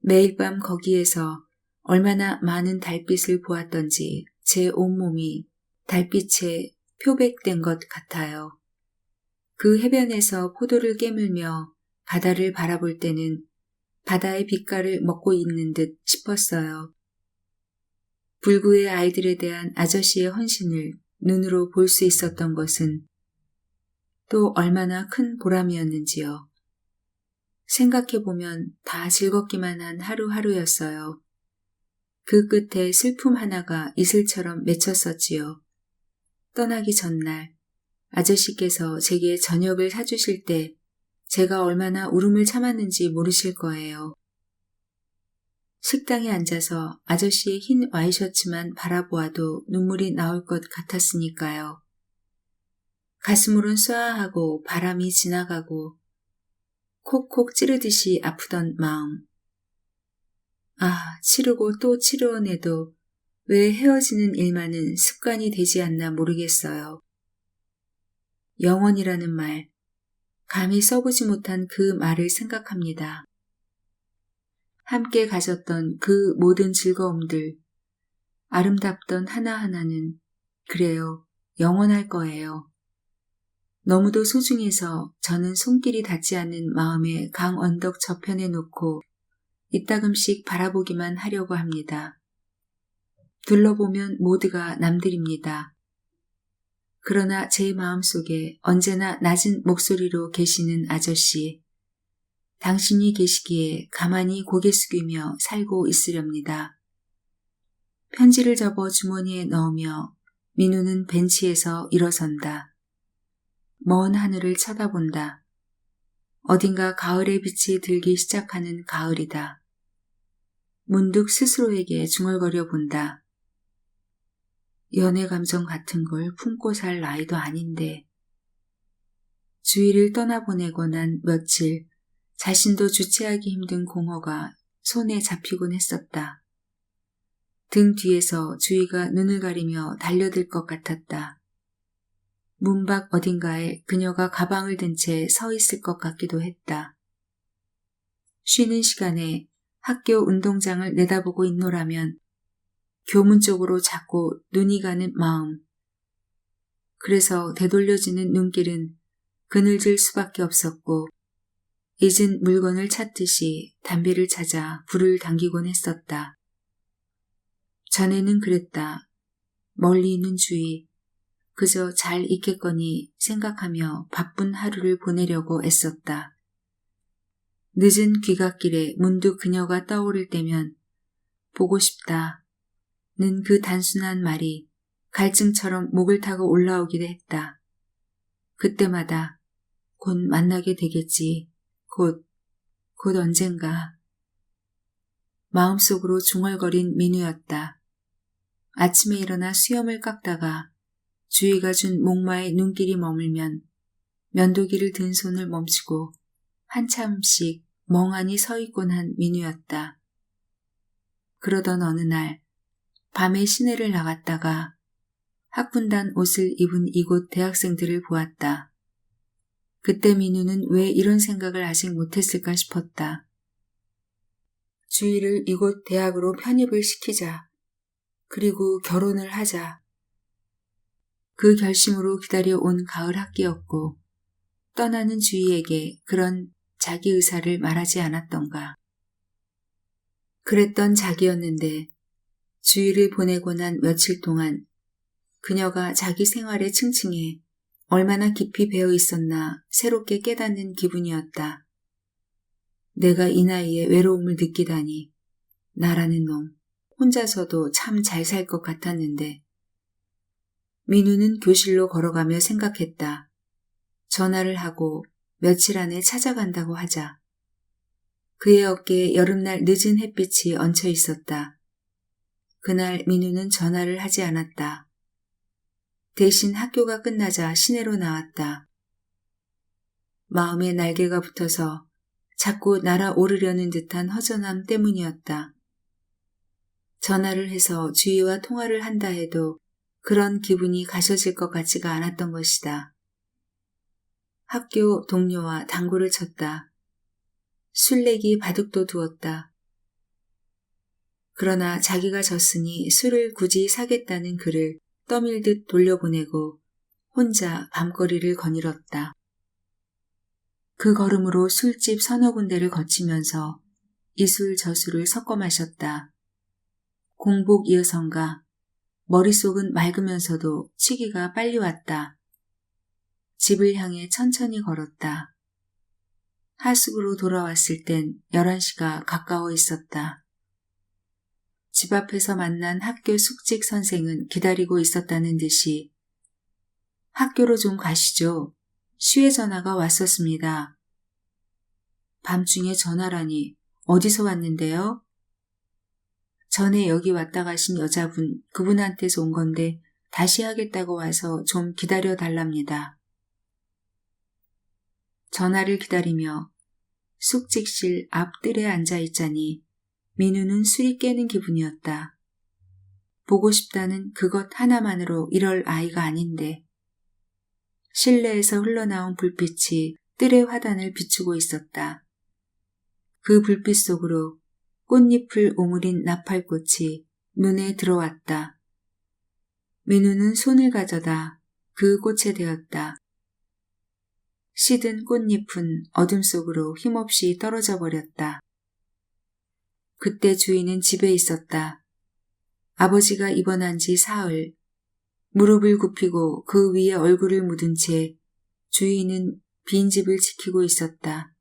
매일 밤 거기에서 얼마나 많은 달빛을 보았던지 제 온몸이 달빛에 표백된 것 같아요. 그 해변에서 포도를 깨물며 바다를 바라볼 때는 바다의 빛깔을 먹고 있는 듯 싶었어요. 불구의 아이들에 대한 아저씨의 헌신을 눈으로 볼 수 있었던 것은 또 얼마나 큰 보람이었는지요. 생각해보면 다 즐겁기만 한 하루하루였어요. 그 끝에 슬픔 하나가 이슬처럼 맺혔었지요. 떠나기 전날 아저씨께서 제게 저녁을 사주실 때 제가 얼마나 울음을 참았는지 모르실 거예요. 식당에 앉아서 아저씨의 흰 와이셔츠만 바라보아도 눈물이 나올 것 같았으니까요. 가슴으론 쏴하고 바람이 지나가고 콕콕 찌르듯이 아프던 마음. 치르고 또 치루어내도 왜 헤어지는 일만은 습관이 되지 않나 모르겠어요. 영원이라는 말, 감히 써보지 못한 그 말을 생각합니다. 함께 가졌던 그 모든 즐거움들, 아름답던 하나하나는 그래요, 영원할 거예요. 너무도 소중해서 저는 손길이 닿지 않는 마음의 강 언덕 저편에 놓고 이따금씩 바라보기만 하려고 합니다. 둘러보면 모두가 남들입니다. 그러나 제 마음속에 언제나 낮은 목소리로 계시는 아저씨, 당신이 계시기에 가만히 고개 숙이며 살고 있으렵니다. 편지를 접어 주머니에 넣으며 민우는 벤치에서 일어선다. 먼 하늘을 쳐다본다. 어딘가 가을의 빛이 들기 시작하는 가을이다. 문득 스스로에게 중얼거려 본다. 연애 감정 같은 걸 품고 살 나이도 아닌데. 주위를 떠나보내고 난 며칠 자신도 주체하기 힘든 공허가 손에 잡히곤 했었다. 등 뒤에서 주위가 눈을 가리며 달려들 것 같았다. 문 밖 어딘가에 그녀가 가방을 든 채 서 있을 것 같기도 했다. 쉬는 시간에 학교 운동장을 내다보고 있노라면 교문 쪽으로 자꾸 눈이 가는 마음. 그래서 되돌려지는 눈길은 그늘질 수밖에 없었고 잊은 물건을 찾듯이 담배를 찾아 불을 당기곤 했었다. 전에는 그랬다. 멀리 있는 주위, 그저 잘 있겠거니 생각하며 바쁜 하루를 보내려고 애썼다. 늦은 귀갓길에 문득 그녀가 떠오를 때면 보고 싶다는 그 단순한 말이 갈증처럼 목을 타고 올라오기도 했다. 그때마다 곧 만나게 되겠지. 곧 언젠가. 마음속으로 중얼거린 민우였다. 아침에 일어나 수염을 깎다가 주위가 준 목마에 눈길이 머물면 면도기를 든 손을 멈추고 한참씩 멍하니 서 있곤 한 민우였다. 그러던 어느 날 밤에 시내를 나갔다가 학군단 옷을 입은 이곳 대학생들을 보았다. 그때 민우는 왜 이런 생각을 아직 못했을까 싶었다. 주희를 이곳 대학으로 편입을 시키자. 그리고 결혼을 하자. 그 결심으로 기다려온 가을 학기였고 떠나는 주희에게 그런 자기 의사를 말하지 않았던가. 그랬던 자기였는데 주희를 보내고 난 며칠 동안 그녀가 자기 생활에 층층에 얼마나 깊이 배어 있었나 새롭게 깨닫는 기분이었다. 내가 이 나이에 외로움을 느끼다니. 나라는 놈, 혼자서도 참 잘 살 것 같았는데. 민우는 교실로 걸어가며 생각했다. 전화를 하고 며칠 안에 찾아간다고 하자. 그의 어깨에 여름날 늦은 햇빛이 얹혀 있었다. 그날 민우는 전화를 하지 않았다. 대신 학교가 끝나자 시내로 나왔다. 마음에 날개가 붙어서 자꾸 날아오르려는 듯한 허전함 때문이었다. 전화를 해서 주희와 통화를 한다 해도 그런 기분이 가셔질 것 같지가 않았던 것이다. 학교 동료와 당구를 쳤다. 술래기 바둑도 두었다. 그러나 자기가 졌으니 술을 굳이 사겠다는 글을 떠밀듯 돌려보내고 혼자 밤거리를 거닐었다. 그 걸음으로 술집 서너 군데를 거치면서 이술 저술을 섞어 마셨다. 공복 이어선가 머릿속은 맑으면서도 치기가 빨리 왔다. 집을 향해 천천히 걸었다. 하숙으로 돌아왔을 땐 11시가 가까워 있었다. 집 앞에서 만난 학교 숙직 선생은 기다리고 있었다는 듯이 학교로 좀 가시죠. 시외 전화가 왔었습니다. 밤중에 전화라니 어디서 왔는데요? 전에 여기 왔다 가신 여자분, 그분한테서 온 건데 다시 하겠다고 와서 좀 기다려 달랍니다. 전화를 기다리며 숙직실 앞 뜰에 앉아 있자니 민우는 술이 깨는 기분이었다. 보고 싶다는 그것 하나만으로 이럴 아이가 아닌데. 실내에서 흘러나온 불빛이 뜰의 화단을 비추고 있었다. 그 불빛 속으로 꽃잎을 오므린 나팔꽃이 눈에 들어왔다. 민우는 손을 가져다 그 꽃에 대었다. 시든 꽃잎은 어둠 속으로 힘없이 떨어져 버렸다. 그때 주인은 집에 있었다. 아버지가 입원한 지 사흘, 무릎을 굽히고 그 위에 얼굴을 묻은 채 주인은 빈집을 지키고 있었다.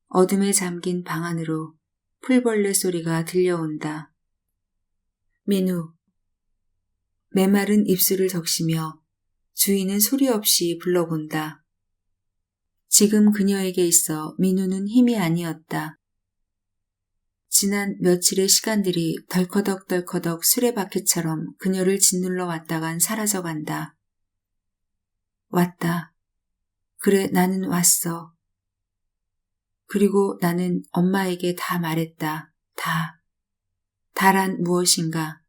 어둠에 잠긴 방 안으로 풀벌레 소리가 들려온다. 민우. 메마른 입술을 적시며 주인은 소리 없이 불러본다. 지금 그녀에게 있어 민우는 힘이 아니었다. 지난 며칠의 시간들이 덜커덕덜커덕 수레바퀴처럼 그녀를 짓눌러 왔다간 사라져간다. 왔다. 그래, 나는 왔어. 그리고 나는 엄마에게 다 말했다. 다. 다란 무엇인가.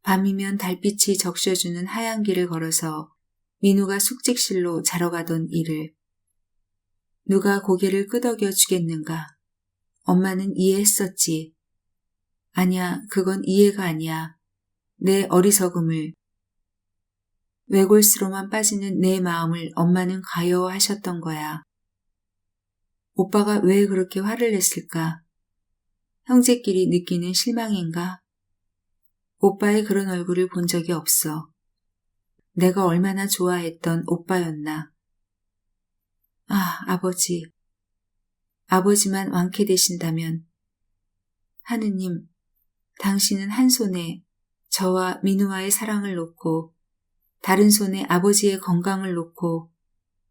밤이면 달빛이 적셔주는 하얀 길을 걸어서 민우가 숙직실로 자러 가던 일을. 누가 고개를 끄덕여 주겠는가. 엄마는 이해했었지. 아니야, 그건 이해가 아니야. 내 어리석음을, 외골수로만 빠지는 내 마음을 엄마는 가여워하셨던 거야. 오빠가 왜 그렇게 화를 냈을까? 형제끼리 느끼는 실망인가? 오빠의 그런 얼굴을 본 적이 없어. 내가 얼마나 좋아했던 오빠였나. 아, 아버지. 아버지만 완쾌되신다면. 하느님, 당신은 한 손에 저와 민우와의 사랑을 놓고 다른 손에 아버지의 건강을 놓고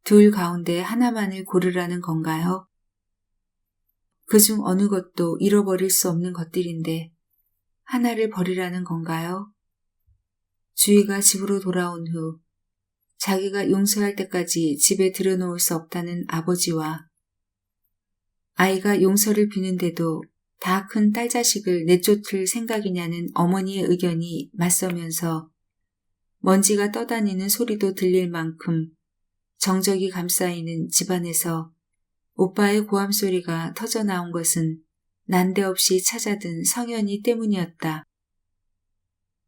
둘 가운데 하나만을 고르라는 건가요? 그중 어느 것도 잃어버릴 수 없는 것들인데 하나를 버리라는 건가요? 주희가 집으로 돌아온 후 자기가 용서할 때까지 집에 들여놓을 수 없다는 아버지와 아이가 용서를 비는데도 다 큰 딸 자식을 내쫓을 생각이냐는 어머니의 의견이 맞서면서 먼지가 떠다니는 소리도 들릴 만큼 정적이 감싸이는 집안에서 오빠의 고함 소리가 터져 나온 것은 난데없이 찾아든 성현이 때문이었다.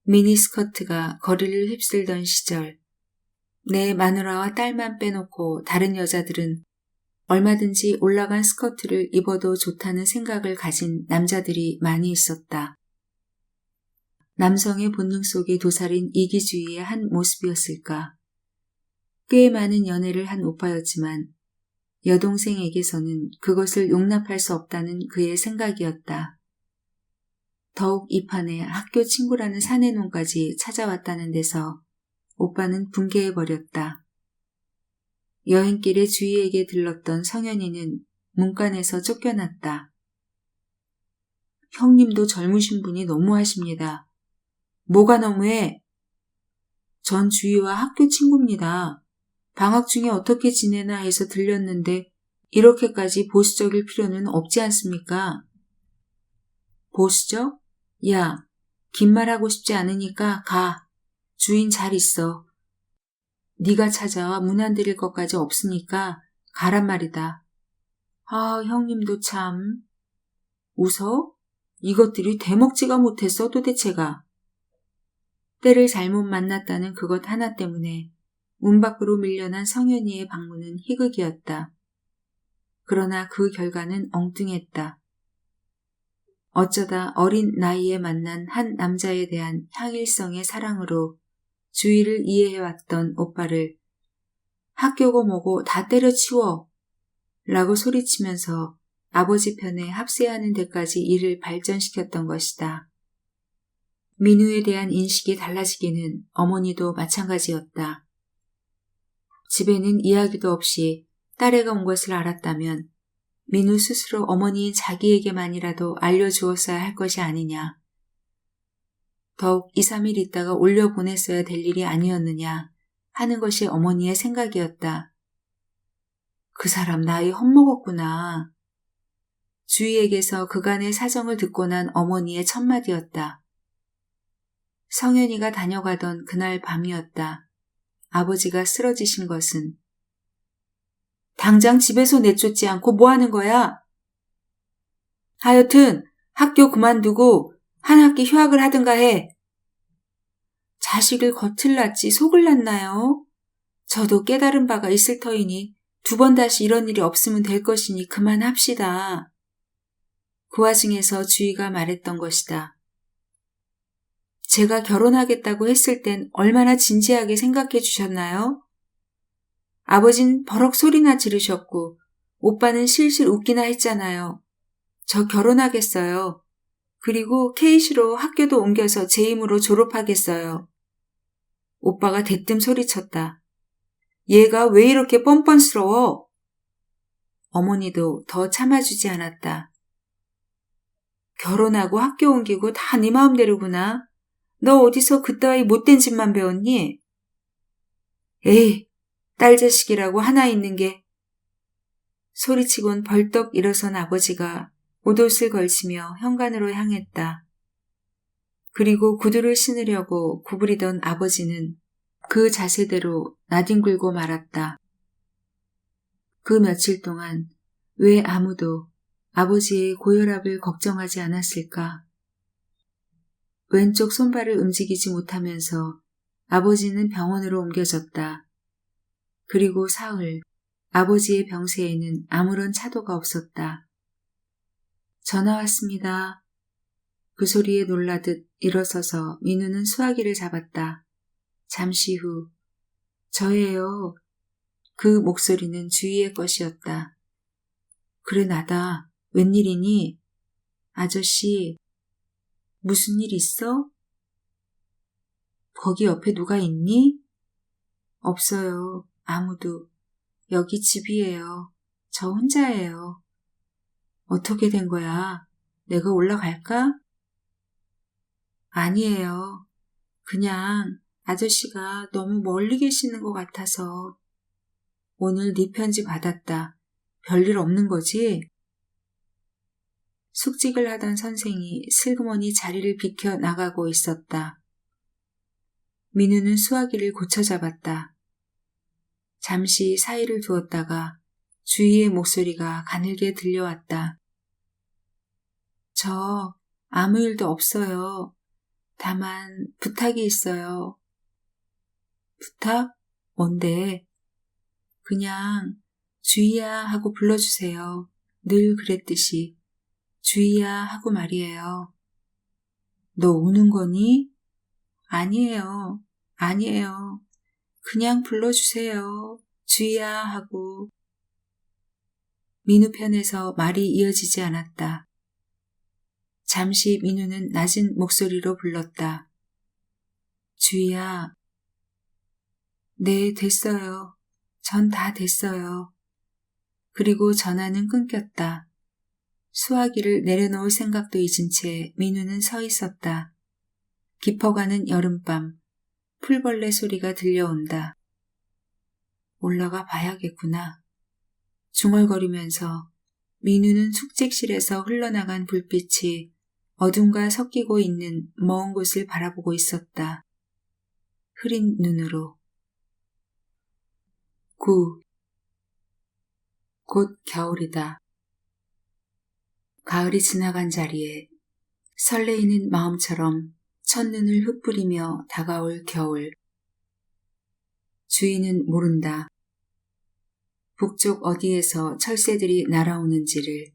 미니스커트가 거리를 휩쓸던 시절, 내 마누라와 딸만 빼놓고 다른 여자들은 얼마든지 올라간 스커트를 입어도 좋다는 생각을 가진 남자들이 많이 있었다. 남성의 본능 속에 도사린 이기주의의 한 모습이었을까. 꽤 많은 연애를 한 오빠였지만 여동생에게서는 그것을 용납할 수 없다는 그의 생각이었다. 더욱 이 판에 학교 친구라는 사내놈까지 찾아왔다는 데서 오빠는 분개해버렸다. 여행길에 주희에게 들렀던 성현이는 문간에서 쫓겨났다. 형님도 젊으신 분이 너무하십니다. 뭐가 너무해? 전 주희와 학교 친구입니다. 방학 중에 어떻게 지내나 해서 들렸는데 이렇게까지 보수적일 필요는 없지 않습니까? 보수적? 야, 긴 말하고 싶지 않으니까 가. 주인 잘 있어. 네가 찾아와 문 안 들일 것까지 없으니까 가란 말이다. 아, 형님도 참. 웃어? 이것들이 대먹지가 못했어 도대체가. 때를 잘못 만났다는 그것 하나 때문에 문 밖으로 밀려난 성현이의 방문은 희극이었다. 그러나 그 결과는 엉뚱했다. 어쩌다 어린 나이에 만난 한 남자에 대한 향일성의 사랑으로 주위를 이해해왔던 오빠를 학교고 뭐고 다 때려치워! 라고 소리치면서 아버지 편에 합세하는 데까지 일을 발전시켰던 것이다. 민우에 대한 인식이 달라지기는 어머니도 마찬가지였다. 집에는 이야기도 없이 딸애가 온 것을 알았다면 민우 스스로 어머니인 자기에게만이라도 알려주었어야 할 것이 아니냐. 더욱 2, 3일 있다가 올려보냈어야 될 일이 아니었느냐 하는 것이 어머니의 생각이었다. 그 사람 나이 헛먹었구나. 주희에게서 그간의 사정을 듣고 난 어머니의 첫마디였다. 성현이가 다녀가던 그날 밤이었다. 아버지가 쓰러지신 것은. 당장 집에서 내쫓지 않고 뭐 하는 거야? 하여튼 학교 그만두고 한 학기 휴학을 하든가 해. 자식을 겉을 낳지 속을 낳나요? 저도 깨달은 바가 있을 터이니 2번 다시 이런 일이 없으면 될 것이니 그만합시다. 그 와중에서 주희가 말했던 것이다. 제가 결혼하겠다고 했을 땐 얼마나 진지하게 생각해 주셨나요? 아버진 버럭 소리나 지르셨고 오빠는 실실 웃기나 했잖아요. 저 결혼하겠어요. 그리고 KC로 학교도 옮겨서 제 힘으로 졸업하겠어요. 오빠가 대뜸 소리쳤다. 얘가 왜 이렇게 뻔뻔스러워? 어머니도 더 참아주지 않았다. 결혼하고 학교 옮기고 다 네 마음대로구나. 너 어디서 그따위 못된 짓만 배웠니? 에이, 딸 자식이라고 하나 있는 게. 소리치곤 벌떡 일어선 아버지가 옷옷을 걸치며 현관으로 향했다. 그리고 구두를 신으려고 구부리던 아버지는 그 자세대로 나뒹굴고 말았다. 그 며칠 동안 왜 아무도 아버지의 고혈압을 걱정하지 않았을까? 왼쪽 손발을 움직이지 못하면서 아버지는 병원으로 옮겨졌다. 그리고 사흘, 아버지의 병세에는 아무런 차도가 없었다. 전화 왔습니다. 그 소리에 놀라듯 일어서서 민우는 수화기를 잡았다. 잠시 후, 저예요. 그 목소리는 주희의 것이었다. 그래 나다. 웬일이니? 아저씨, 무슨 일 있어? 거기 옆에 누가 있니? 없어요. 아무도. 여기 집이에요. 저 혼자예요. 어떻게 된 거야? 내가 올라갈까? 아니에요. 그냥 아저씨가 너무 멀리 계시는 것 같아서. 오늘 네 편지 받았다. 별일 없는 거지? 숙직을 하던 선생이 슬그머니 자리를 비켜 나가고 있었다. 민우는 수화기를 고쳐잡았다. 잠시 사이를 두었다가 주희의 목소리가 가늘게 들려왔다. 저 아무 일도 없어요. 다만 부탁이 있어요. 부탁? 뭔데? 그냥 주희야 하고 불러주세요. 늘 그랬듯이 주희야 하고 말이에요. 너 우는 거니? 아니에요. 아니에요. 그냥 불러주세요. 주희야 하고. 민우 편에서 말이 이어지지 않았다. 잠시 민우는 낮은 목소리로 불렀다. 주희야. 네, 됐어요. 전 다 됐어요. 그리고 전화는 끊겼다. 수화기를 내려놓을 생각도 잊은 채 민우는 서 있었다. 깊어가는 여름밤, 풀벌레 소리가 들려온다. 올라가 봐야겠구나. 중얼거리면서 민우는 숙직실에서 흘러나간 불빛이 어둠과 섞이고 있는 먼 곳을 바라보고 있었다. 흐린 눈으로. 9. 곧 겨울이다. 가을이 지나간 자리에 설레이는 마음처럼 첫눈을 흩뿌리며 다가올 겨울. 주인은 모른다. 북쪽 어디에서 철새들이 날아오는지를,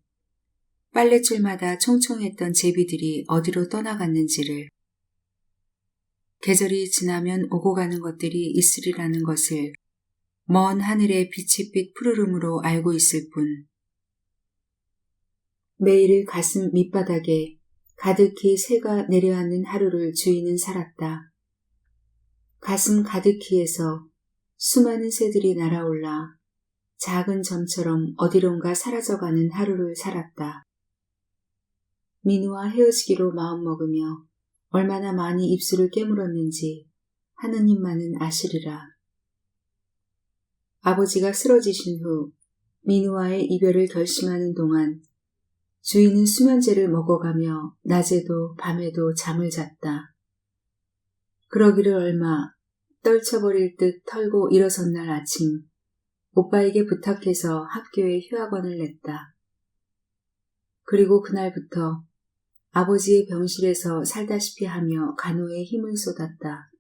빨랫줄마다 총총했던 제비들이 어디로 떠나갔는지를, 계절이 지나면 오고 가는 것들이 있으리라는 것을 먼 하늘의 빛빛 푸르름으로 알고 있을 뿐. 매일 가슴 밑바닥에 가득히 새가 내려앉는 하루를 주인은 살았다. 가슴 가득히에서 수많은 새들이 날아올라 작은 점처럼 어디론가 사라져가는 하루를 살았다. 민우와 헤어지기로 마음먹으며 얼마나 많이 입술을 깨물었는지 하느님만은 아시리라. 아버지가 쓰러지신 후 민우와의 이별을 결심하는 동안 주인은 수면제를 먹어가며 낮에도 밤에도 잠을 잤다. 그러기를 얼마 떨쳐버릴 듯 털고 일어선 날 아침 오빠에게 부탁해서 학교에 휴학원을 냈다. 그리고 그날부터 아버지의 병실에서 살다시피 하며 간호에 힘을 쏟았다.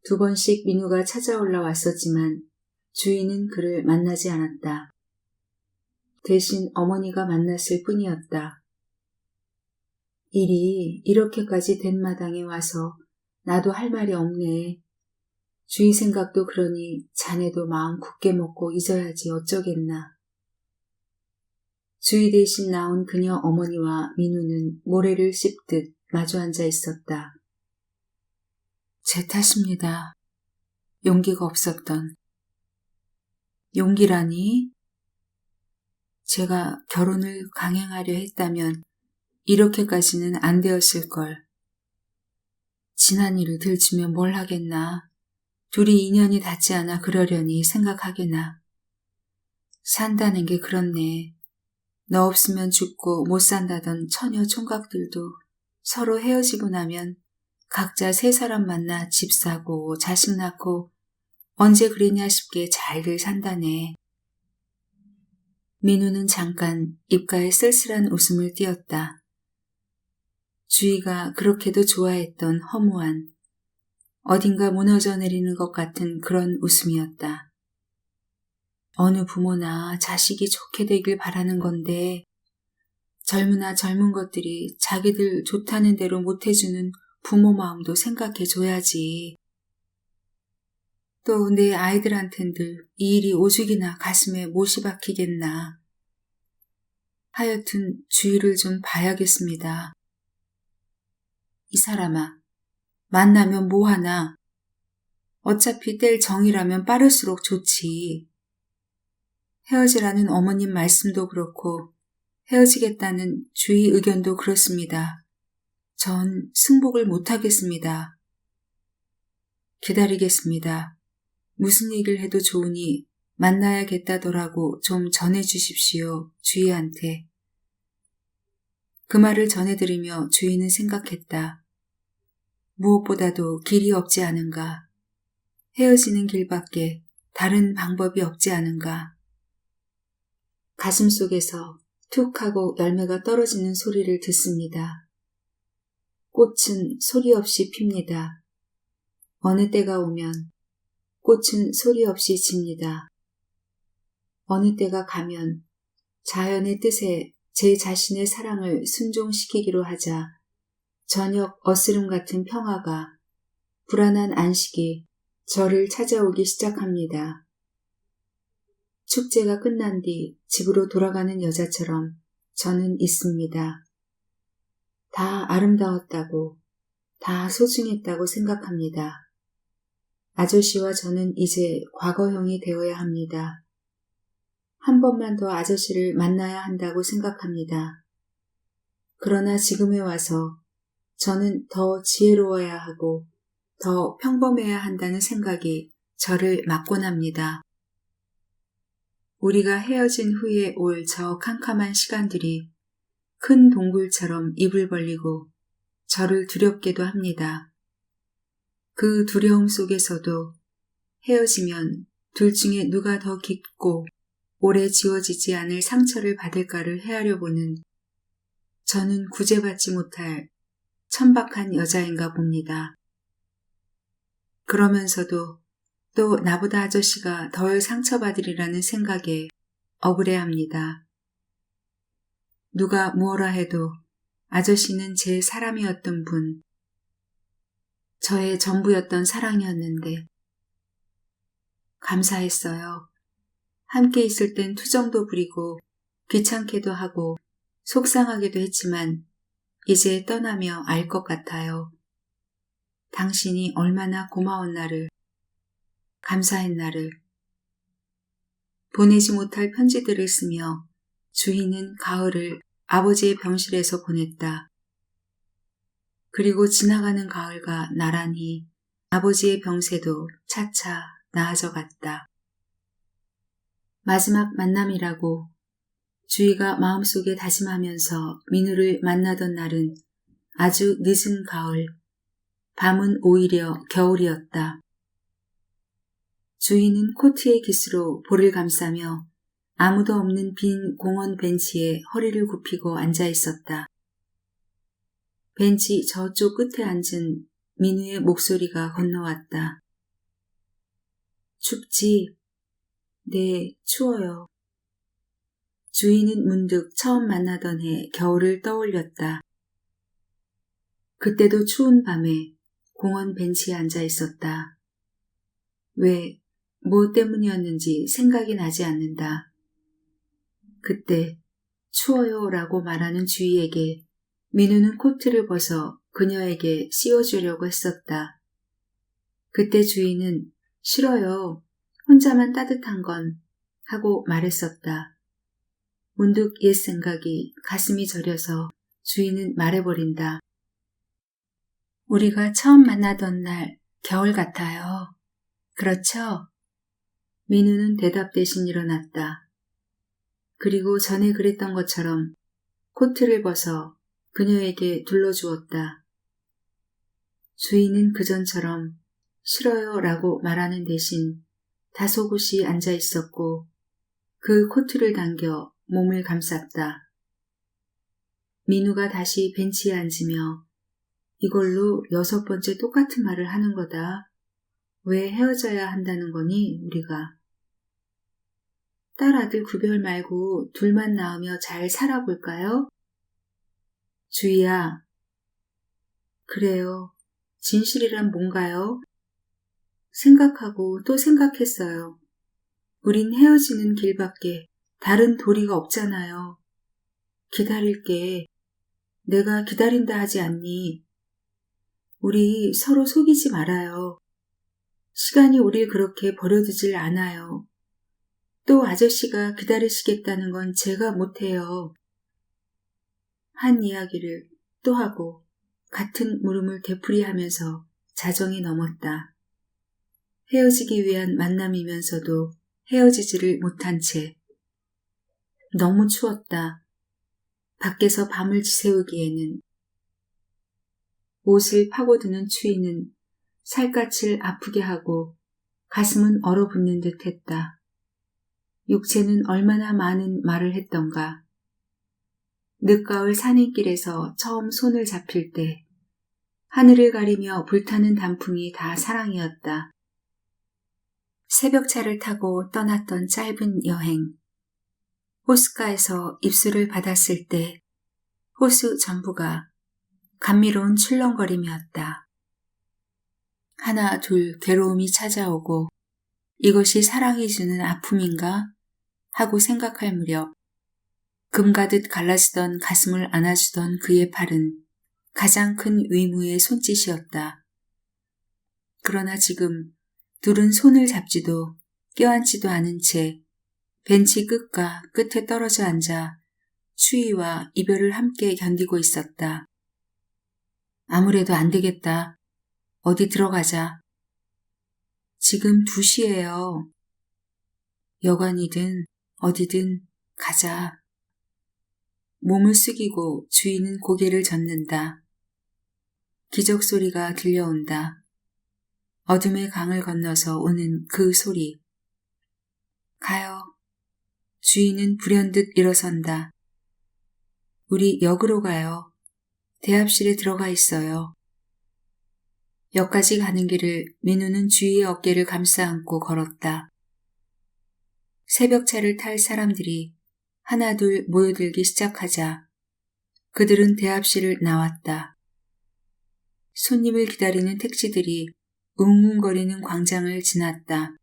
2번씩 민우가 찾아올라 왔었지만 주인은 그를 만나지 않았다. 대신 어머니가 만났을 뿐이었다. 일이 이렇게까지 된 마당에 와서 나도 할 말이 없네. 주희 생각도 그러니 자네도 마음 굳게 먹고 잊어야지 어쩌겠나. 주희 대신 나온 그녀 어머니와 민우는 모래를 씹듯 마주 앉아 있었다. 제 탓입니다. 용기가 없었던. 용기라니? 제가 결혼을 강행하려 했다면 이렇게까지는 안 되었을걸. 지난 일을 들추면 뭘 하겠나. 둘이 인연이 닿지 않아 그러려니 생각하게나. 산다는 게 그렇네. 너 없으면 죽고 못 산다던 처녀 총각들도 서로 헤어지고 나면 각자 세 사람 만나 집 사고 자식 낳고 언제 그랬냐 싶게 잘들 산다네. 민우는 잠깐 입가에 쓸쓸한 웃음을 띄었다. 주희가 그렇게도 좋아했던 허무한, 어딘가 무너져 내리는 것 같은 그런 웃음이었다. 어느 부모나 자식이 좋게 되길 바라는 건데 젊으나 젊은 것들이 자기들 좋다는 대로 못해주는 부모 마음도 생각해줘야지. 또 내 아이들한텐들 이 일이 오죽이나 가슴에 못이 박히겠나. 하여튼 주의를 좀 봐야겠습니다. 이 사람아, 만나면 뭐하나. 어차피 뗄 정이라면 빠를수록 좋지. 헤어지라는 어머님 말씀도 그렇고 헤어지겠다는 주의 의견도 그렇습니다. 전 승복을 못하겠습니다. 기다리겠습니다. 무슨 얘기를 해도 좋으니 만나야겠다더라고 좀 전해주십시오, 주희한테. 그 말을 전해드리며 주희는 생각했다. 무엇보다도 길이 없지 않은가. 헤어지는 길밖에 다른 방법이 없지 않은가. 가슴속에서 툭 하고 열매가 떨어지는 소리를 듣습니다. 꽃은 소리 없이 핍니다. 어느 때가 오면 꽃은 소리 없이 집니다. 어느 때가 가면 자연의 뜻에 제 자신의 사랑을 순종시키기로 하자 저녁 어스름 같은 평화가, 불안한 안식이 저를 찾아오기 시작합니다. 축제가 끝난 뒤 집으로 돌아가는 여자처럼 저는 있습니다. 다 아름다웠다고, 다 소중했다고 생각합니다. 아저씨와 저는 이제 과거형이 되어야 합니다. 한 번만 더 아저씨를 만나야 한다고 생각합니다. 그러나 지금에 와서 저는 더 지혜로워야 하고 더 평범해야 한다는 생각이 저를 맞곤 합니다. 우리가 헤어진 후에 올 저 캄캄한 시간들이 큰 동굴처럼 입을 벌리고 저를 두렵게도 합니다. 그 두려움 속에서도 헤어지면 둘 중에 누가 더 깊고 오래 지워지지 않을 상처를 받을까를 헤아려보는 저는 구제받지 못할 천박한 여자인가 봅니다. 그러면서도 또 나보다 아저씨가 덜 상처받으리라는 생각에 억울해합니다. 누가 무엇라 해도 아저씨는 제 사람이었던 분, 저의 전부였던 사랑이었는데 감사했어요. 함께 있을 땐 투정도 부리고 귀찮게도 하고 속상하기도 했지만 이제 떠나며 알 것 같아요. 당신이 얼마나 고마운 나를, 감사한 나를. 보내지 못할 편지들을 쓰며 주희는 가을을 아버지의 병실에서 보냈다. 그리고 지나가는 가을과 나란히 아버지의 병세도 차차 나아져 갔다. 마지막 만남이라고 주희가 마음속에 다짐하면서 민우를 만나던 날은 아주 늦은 가을, 밤은 오히려 겨울이었다. 주희는 코트의 깃으로 볼을 감싸며 아무도 없는 빈 공원 벤치에 허리를 굽히고 앉아 있었다. 벤치 저쪽 끝에 앉은 민우의 목소리가 건너왔다. 춥지? 네, 추워요. 주희는 문득 처음 만나던 해 겨울을 떠올렸다. 그때도 추운 밤에 공원 벤치에 앉아 있었다. 왜, 무엇 때문이었는지 생각이 나지 않는다. 그때 추워요 라고 말하는 주희에게 민우는 코트를 벗어 그녀에게 씌워주려고 했었다. 그때 주희는 싫어요. 혼자만 따뜻한 건 하고 말했었다. 문득 옛 생각이 가슴이 저려서 주희는 말해버린다. 우리가 처음 만나던 날 겨울 같아요. 그렇죠? 민우는 대답 대신 일어났다. 그리고 전에 그랬던 것처럼 코트를 벗어 그녀에게 둘러주었다. 주희는 그전처럼 싫어요 라고 말하는 대신 다소곳이 앉아 있었고 그 코트를 당겨 몸을 감쌌다. 민우가 다시 벤치에 앉으며 이걸로 6번째 똑같은 말을 하는 거다. 왜 헤어져야 한다는 거니 우리가. 딸 아들 구별 말고 둘만 낳으며 잘 살아볼까요? 주희야. 그래요. 진실이란 뭔가요? 생각하고 또 생각했어요. 우린 헤어지는 길밖에 다른 도리가 없잖아요. 기다릴게. 내가 기다린다 하지 않니? 우리 서로 속이지 말아요. 시간이 우릴 그렇게 버려두질 않아요. 또 아저씨가 기다리시겠다는 건 제가 못해요. 한 이야기를 또 하고 같은 물음을 되풀이하면서 자정이 넘었다. 헤어지기 위한 만남이면서도 헤어지지를 못한 채. 너무 추웠다. 밖에서 밤을 지새우기에는. 옷을 파고드는 추위는 살갗을 아프게 하고 가슴은 얼어붙는 듯 했다. 육체는 얼마나 많은 말을 했던가. 늦가을 산행길에서 처음 손을 잡힐 때 하늘을 가리며 불타는 단풍이 다 사랑이었다. 새벽차를 타고 떠났던 짧은 여행. 호숫가에서 입술을 받았을 때 호수 전부가 감미로운 출렁거림이었다. 하나 둘 괴로움이 찾아오고 이것이 사랑이 주는 아픔인가 하고 생각할 무렵 금가듯 갈라지던 가슴을 안아주던 그의 팔은 가장 큰 위무의 손짓이었다. 그러나 지금 둘은 손을 잡지도 껴안지도 않은 채 벤치 끝과 끝에 떨어져 앉아 추위와 이별을 함께 견디고 있었다. 아무래도 안 되겠다. 어디 들어가자. 지금 2시예요. 여관이든 어디든 가자. 몸을 숙이고 주인은 고개를 젓는다. 기적 소리가 들려온다. 어둠의 강을 건너서 오는 그 소리. 가요. 주인은 불현듯 일어선다. 우리 역으로 가요. 대합실에 들어가 있어요. 역까지 가는 길을 민우는 주희의 어깨를 감싸 안고 걸었다. 새벽차를 탈 사람들이 하나둘 모여들기 시작하자 그들은 대합실을 나왔다. 손님을 기다리는 택시들이 웅웅거리는 광장을 지났다.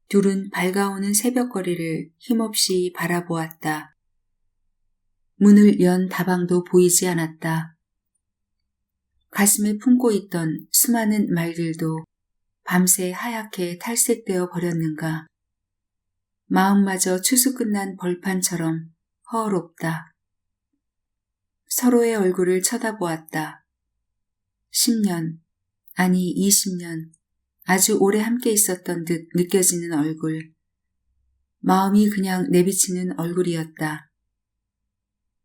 둘은 밝아오는 새벽거리를 힘없이 바라보았다. 문을 연 다방도 보이지 않았다. 가슴에 품고 있던 수많은 말들도 밤새 하얗게 탈색되어 버렸는가. 마음마저 추수 끝난 벌판처럼 허어롭다. 서로의 얼굴을 쳐다보았다. 10년, 아니 20년, 아주 오래 함께 있었던 듯 느껴지는 얼굴. 마음이 그냥 내비치는 얼굴이었다.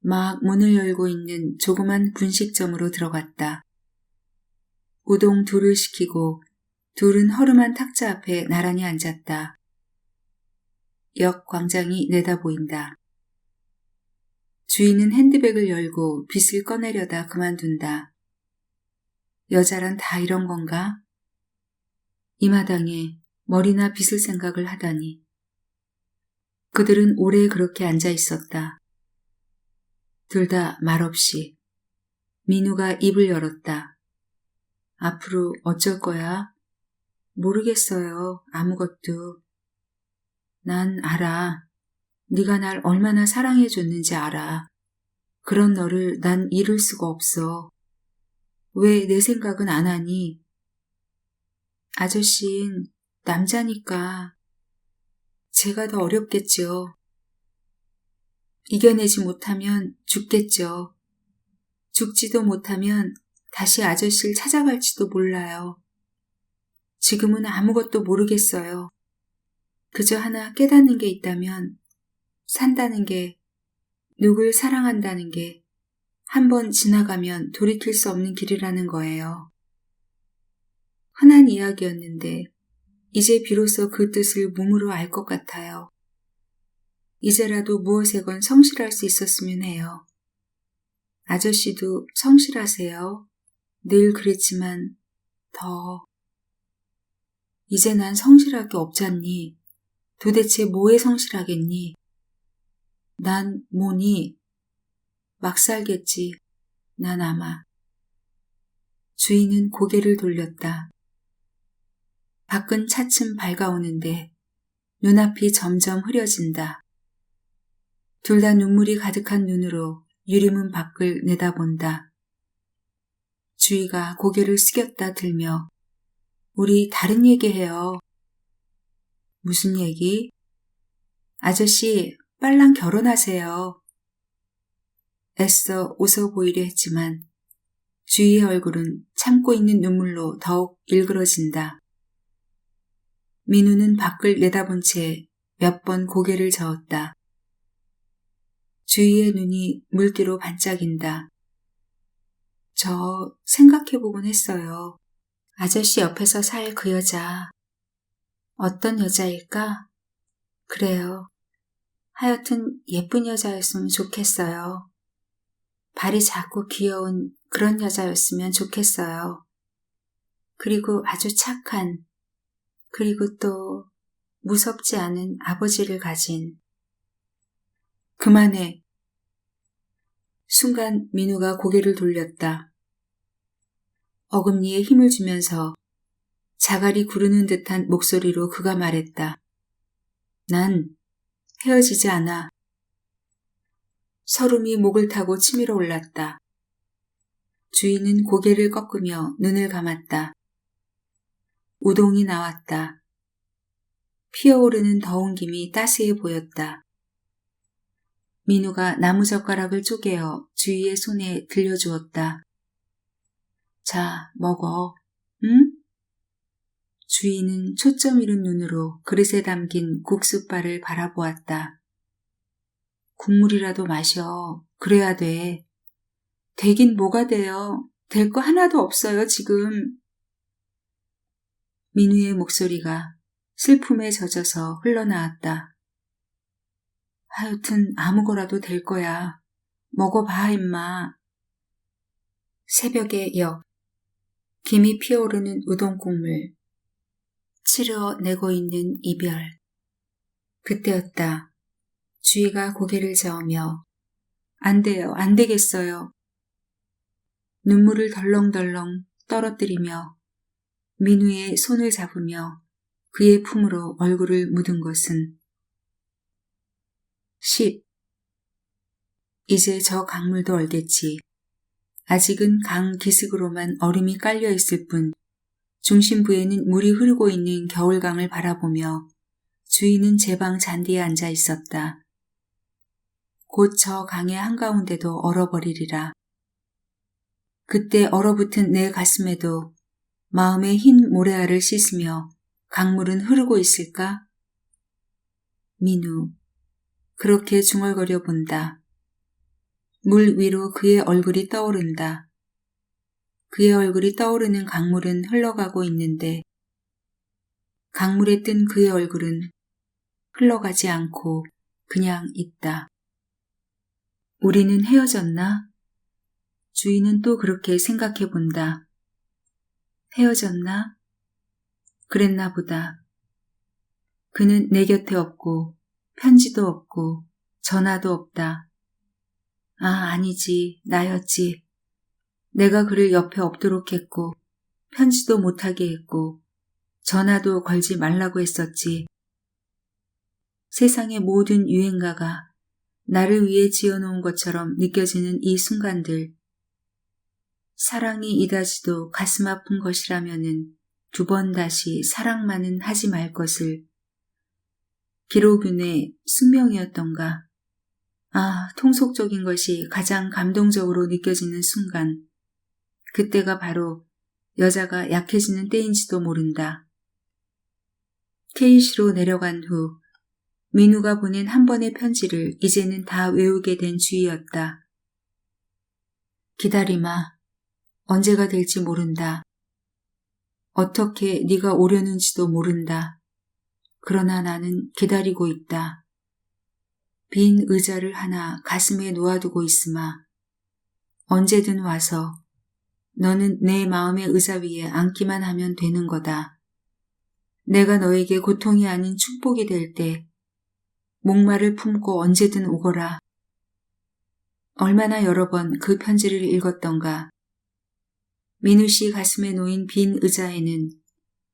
막 문을 열고 있는 조그만 분식점으로 들어갔다. 우동 둘을 시키고 둘은 허름한 탁자 앞에 나란히 앉았다. 역 광장이 내다보인다. 주인은 핸드백을 열고 빗을 꺼내려다 그만둔다. 여자란 다 이런 건가? 이 마당에 머리나 빗을 생각을 하다니. 그들은 오래 그렇게 앉아 있었다. 둘 다 말없이. 민우가 입을 열었다. 앞으로 어쩔 거야? 모르겠어요. 아무것도. 난 알아. 네가 날 얼마나 사랑해줬는지 알아. 그런 너를 난 잃을 수가 없어. 왜 내 생각은 안 하니? 아저씨는 남자니까 제가 더 어렵겠죠. 이겨내지 못하면 죽겠죠. 죽지도 못하면 다시 아저씨를 찾아갈지도 몰라요. 지금은 아무것도 모르겠어요. 그저 하나 깨닫는 게 있다면 산다는 게, 누굴 사랑한다는 게 한 번 지나가면 돌이킬 수 없는 길이라는 거예요. 흔한 이야기였는데 이제 비로소 그 뜻을 몸으로 알 것 같아요. 이제라도 무엇에건 성실할 수 있었으면 해요. 아저씨도 성실하세요. 늘 그랬지만 더. 이제 난 성실할 게 없잖니. 도대체 뭐에 성실하겠니? 난 뭐니? 막 살겠지. 난 아마. 주인은 고개를 돌렸다. 밖은 차츰 밝아오는데 눈앞이 점점 흐려진다. 둘 다 눈물이 가득한 눈으로 유리문 밖을 내다본다. 주희가 고개를 숙였다 들며 우리 다른 얘기해요. 무슨 얘기? 아저씨, 빨랑 결혼하세요. 애써 웃어 보이려 했지만 주희의 얼굴은 참고 있는 눈물로 더욱 일그러진다. 민우는 밖을 내다본 채 몇 번 고개를 저었다. 주희의 눈이 물기로 반짝인다. 저 생각해보곤 했어요. 아저씨 옆에서 살 그 여자. 어떤 여자일까? 그래요. 하여튼 예쁜 여자였으면 좋겠어요. 발이 작고 귀여운 그런 여자였으면 좋겠어요. 그리고 아주 착한, 그리고 또 무섭지 않은 아버지를 가진. 그만해. 순간 민우가 고개를 돌렸다. 어금니에 힘을 주면서 자갈이 구르는 듯한 목소리로 그가 말했다. 난 헤어지지 않아. 설움이 목을 타고 치밀어 올랐다. 주인은 고개를 꺾으며 눈을 감았다. 우동이 나왔다. 피어오르는 더운 김이 따스해 보였다. 민우가 나무젓가락을 쪼개어 주희의 손에 들려주었다. 자, 먹어. 응? 주희는 초점 잃은 눈으로 그릇에 담긴 국수바를 바라보았다. 국물이라도 마셔. 그래야 돼. 되긴 뭐가 돼요. 될 거 하나도 없어요, 지금. 민우의 목소리가 슬픔에 젖어서 흘러나왔다. 하여튼 아무거라도 될 거야. 먹어봐, 임마. 새벽의 역. 김이 피어오르는 우동 국물. 치르어내고 있는 이별. 그때였다. 주희가 고개를 저으며 안 돼요, 안 되겠어요. 눈물을 덜렁덜렁 떨어뜨리며 민우의 손을 잡으며 그의 품으로 얼굴을 묻은 것은 10. 이제 저 강물도 얼겠지. 아직은 강 기슭으로만 얼음이 깔려있을 뿐 중심부에는 물이 흐르고 있는 겨울강을 바라보며 주인은 제 방 잔디에 앉아 있었다. 곧 저 강의 한가운데도 얼어버리리라. 그때 얼어붙은 내 가슴에도 마음의 흰 모래알을 씻으며 강물은 흐르고 있을까? 민우, 그렇게 중얼거려 본다. 물 위로 그의 얼굴이 떠오른다. 그의 얼굴이 떠오르는 강물은 흘러가고 있는데 강물에 뜬 그의 얼굴은 흘러가지 않고 그냥 있다. 우리는 헤어졌나? 주인은 또 그렇게 생각해 본다. 헤어졌나? 그랬나 보다. 그는 내 곁에 없고 편지도 없고 전화도 없다. 아, 아니지. 나였지. 내가 그를 옆에 없도록 했고 편지도 못하게 했고 전화도 걸지 말라고 했었지. 세상의 모든 유행가가 나를 위해 지어놓은 것처럼 느껴지는 이 순간들. 사랑이 이다지도 가슴 아픈 것이라면은 2번 다시 사랑만은 하지 말 것을. 기록윤의 숙명이었던가. 아, 통속적인 것이 가장 감동적으로 느껴지는 순간. 그때가 바로 여자가 약해지는 때인지도 모른다. K시로 내려간 후 민우가 보낸 한 번의 편지를 이제는 다 외우게 된 주희였다. 기다리마. 언제가 될지 모른다. 어떻게 네가 오려는지도 모른다. 그러나 나는 기다리고 있다. 빈 의자를 하나 가슴에 놓아두고 있으마. 언제든 와서 너는 내 마음의 의자 위에 앉기만 하면 되는 거다. 내가 너에게 고통이 아닌 축복이 될 때 목마를 품고 언제든 오거라. 얼마나 여러 번 그 편지를 읽었던가. 민우 씨 가슴에 놓인 빈 의자에는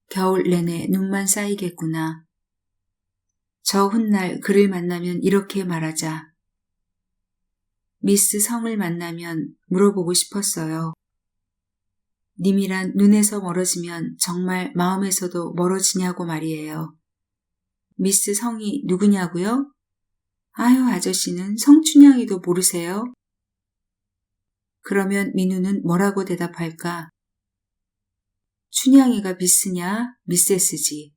겨울 내내 눈만 쌓이겠구나. 저 훗날 그를 만나면 이렇게 말하자. 미스 성을 만나면 물어보고 싶었어요. 님이란 눈에서 멀어지면 정말 마음에서도 멀어지냐고 말이에요. 미스 성이 누구냐고요? 아유, 아저씨는 성춘향이도 모르세요? 그러면 민우는 뭐라고 대답할까? 춘향이가 미스냐? 미세스지.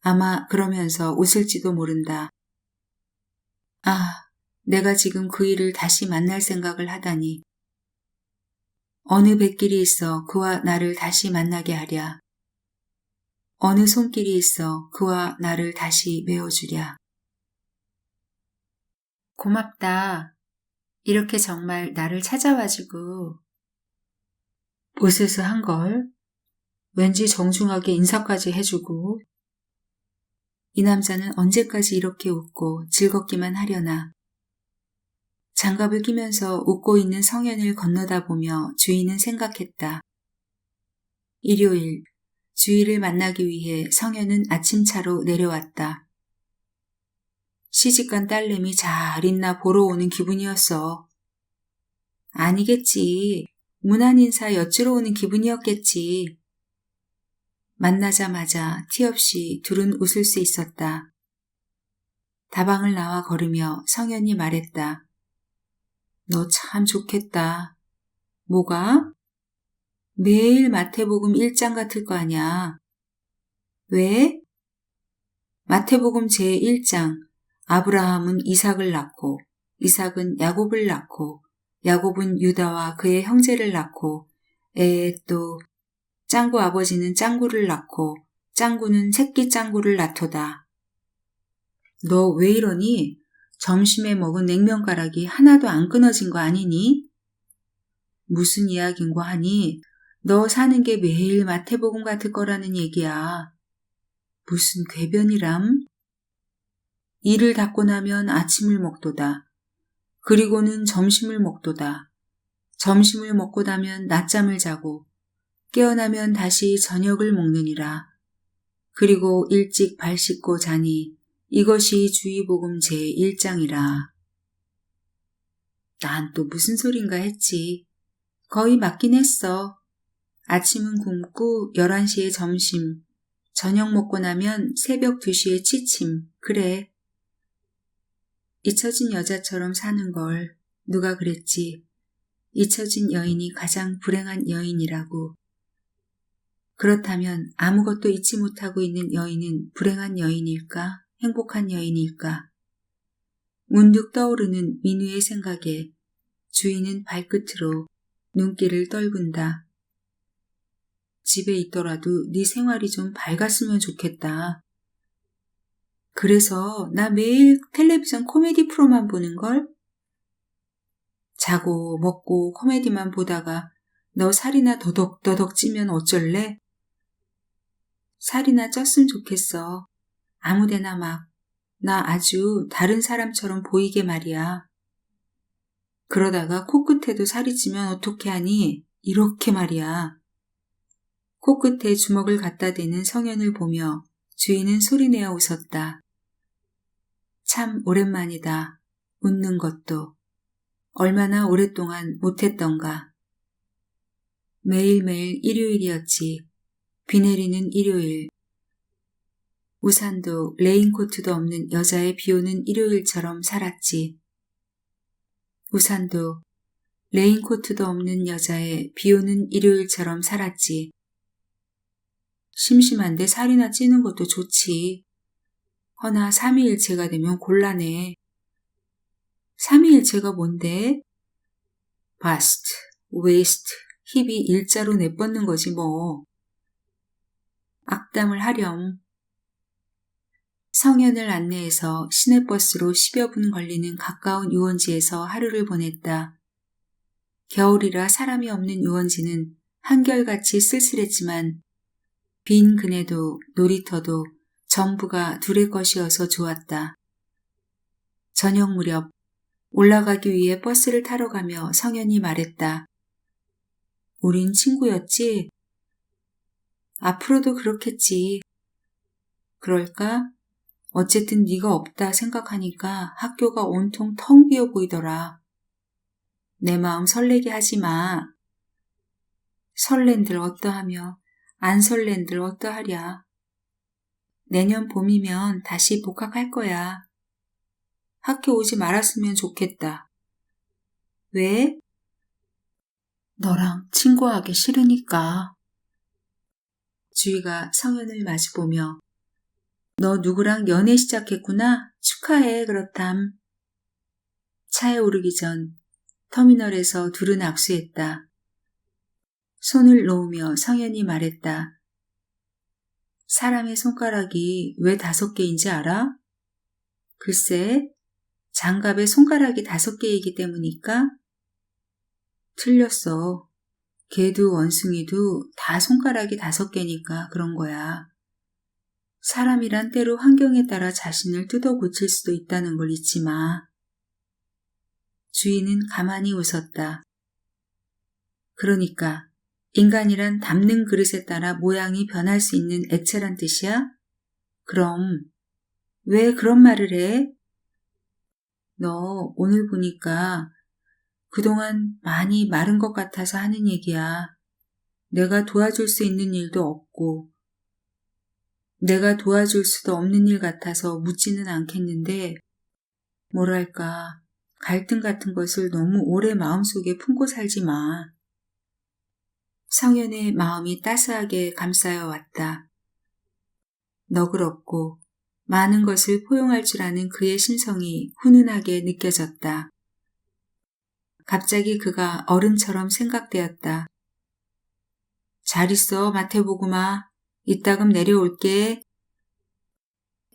아마 그러면서 웃을지도 모른다. 아, 내가 지금 그 일을 다시 만날 생각을 하다니. 어느 뱃길이 있어 그와 나를 다시 만나게 하랴. 어느 손길이 있어 그와 나를 다시 메어주랴. 고맙다. 이렇게 정말 나를 찾아와주고. 으스스한걸. 왠지 정중하게 인사까지 해주고. 이 남자는 언제까지 이렇게 웃고 즐겁기만 하려나. 장갑을 끼면서 웃고 있는 성현을 건너다 보며 주희는 생각했다. 일요일, 주희를 만나기 위해 성현은 아침차로 내려왔다. 시집간 딸내미 잘 있나 보러 오는 기분이었어. 아니겠지. 무난 인사 여쭈러 오는 기분이었겠지. 만나자마자 티 없이 둘은 웃을 수 있었다. 다방을 나와 걸으며 성현이 말했다. 너 참 좋겠다. 뭐가? 매일 마태복음 1장 같을 거 아냐. 왜? 마태복음 제1장. 아브라함은 이삭을 낳고 이삭은 야곱을 낳고 야곱은 유다와 그의 형제를 낳고 또 짱구 아버지는 짱구를 낳고 짱구는 새끼 짱구를 낳도다. 너 왜 이러니? 점심에 먹은 냉면가락이 하나도 안 끊어진 거 아니니? 무슨 이야긴고 하니? 너 사는 게 매일 마태복음 같을 거라는 얘기야. 무슨 궤변이람? 일을 닦고 나면 아침을 먹도다. 그리고는 점심을 먹도다. 점심을 먹고 나면 낮잠을 자고 깨어나면 다시 저녁을 먹느니라. 그리고 일찍 발 씻고 자니 이것이 주의복음 제1장이라. 난 또 무슨 소린가 했지. 거의 맞긴 했어. 아침은 굶고 11시에 점심, 저녁 먹고 나면 새벽 2시에 취침. 그래. 잊혀진 여자처럼 사는 걸 누가 그랬지. 잊혀진 여인이 가장 불행한 여인이라고. 그렇다면 아무것도 잊지 못하고 있는 여인은 불행한 여인일까? 행복한 여인일까? 문득 떠오르는 민우의 생각에 주인은 발끝으로 눈길을 떨군다. 집에 있더라도 네 생활이 좀 밝았으면 좋겠다. 그래서 나 매일 텔레비전 코미디 프로만 보는걸? 자고 먹고 코미디만 보다가 너 살이나 더덕더덕 찌면 어쩔래? 살이나 쪘으면 좋겠어. 아무데나 막. 나 아주 다른 사람처럼 보이게 말이야. 그러다가 코끝에도 살이 찌면 어떻게 하니? 이렇게 말이야. 코끝에 주먹을 갖다 대는 성현을 보며 주인은 소리내어 웃었다. 참 오랜만이다. 웃는 것도. 얼마나 오랫동안 못했던가. 매일매일 일요일이었지. 비 내리는 일요일. 우산도 레인코트도 없는 여자의 비 오는 일요일처럼 살았지. 우산도 레인코트도 없는 여자의 비 오는 일요일처럼 살았지. 심심한데 살이나 찌는 것도 좋지. 허나 삼위일체가 되면 곤란해. 삼위일체가 뭔데? 바스트, 웨이스트, 힙이 일자로 내뻗는 거지 뭐. 악담을 하렴. 성현을 안내해서 시내버스로 10여 분 걸리는 가까운 유원지에서 하루를 보냈다. 겨울이라 사람이 없는 유원지는 한결같이 쓸쓸했지만 빈 그네도 놀이터도 전부가 둘의 것이어서 좋았다. 저녁 무렵 올라가기 위해 버스를 타러 가며 성현이 말했다. 우린 친구였지? 앞으로도 그렇겠지. 그럴까? 어쨌든 네가 없다 생각하니까 학교가 온통 텅 비어 보이더라. 내 마음 설레게 하지 마. 설렌들 어떠하며 안 설렌들 어떠하랴. 내년 봄이면 다시 복학할 거야. 학교 오지 말았으면 좋겠다. 왜? 너랑 친구하기 싫으니까. 주희가 성현을 마주보며 너 누구랑 연애 시작했구나? 축하해 그렇담. 차에 오르기 전 터미널에서 둘은 악수했다. 손을 놓으며 성현이 말했다. 사람의 손가락이 왜 5개인지 알아? 글쎄, 장갑의 손가락이 5개이기 때문일까? 틀렸어. 개도 원숭이도 다 손가락이 5개니까 그런 거야. 사람이란 때로 환경에 따라 자신을 뜯어 고칠 수도 있다는 걸 잊지 마. 주인은 가만히 웃었다. 그러니까 인간이란 담는 그릇에 따라 모양이 변할 수 있는 액체란 뜻이야? 그럼 왜 그런 말을 해? 너 오늘 보니까 그동안 많이 마른 것 같아서 하는 얘기야. 내가 도와줄 수 있는 일도 없고 내가 도와줄 수도 없는 일 같아서 묻지는 않겠는데 뭐랄까 갈등 같은 것을 너무 오래 마음속에 품고 살지 마. 성현의 마음이 따스하게 감싸여 왔다. 너그럽고 많은 것을 포용할 줄 아는 그의 심성이 훈훈하게 느껴졌다. 갑자기 그가 어른처럼 생각되었다. 잘 있어 마태보구마. 이따금 내려올게.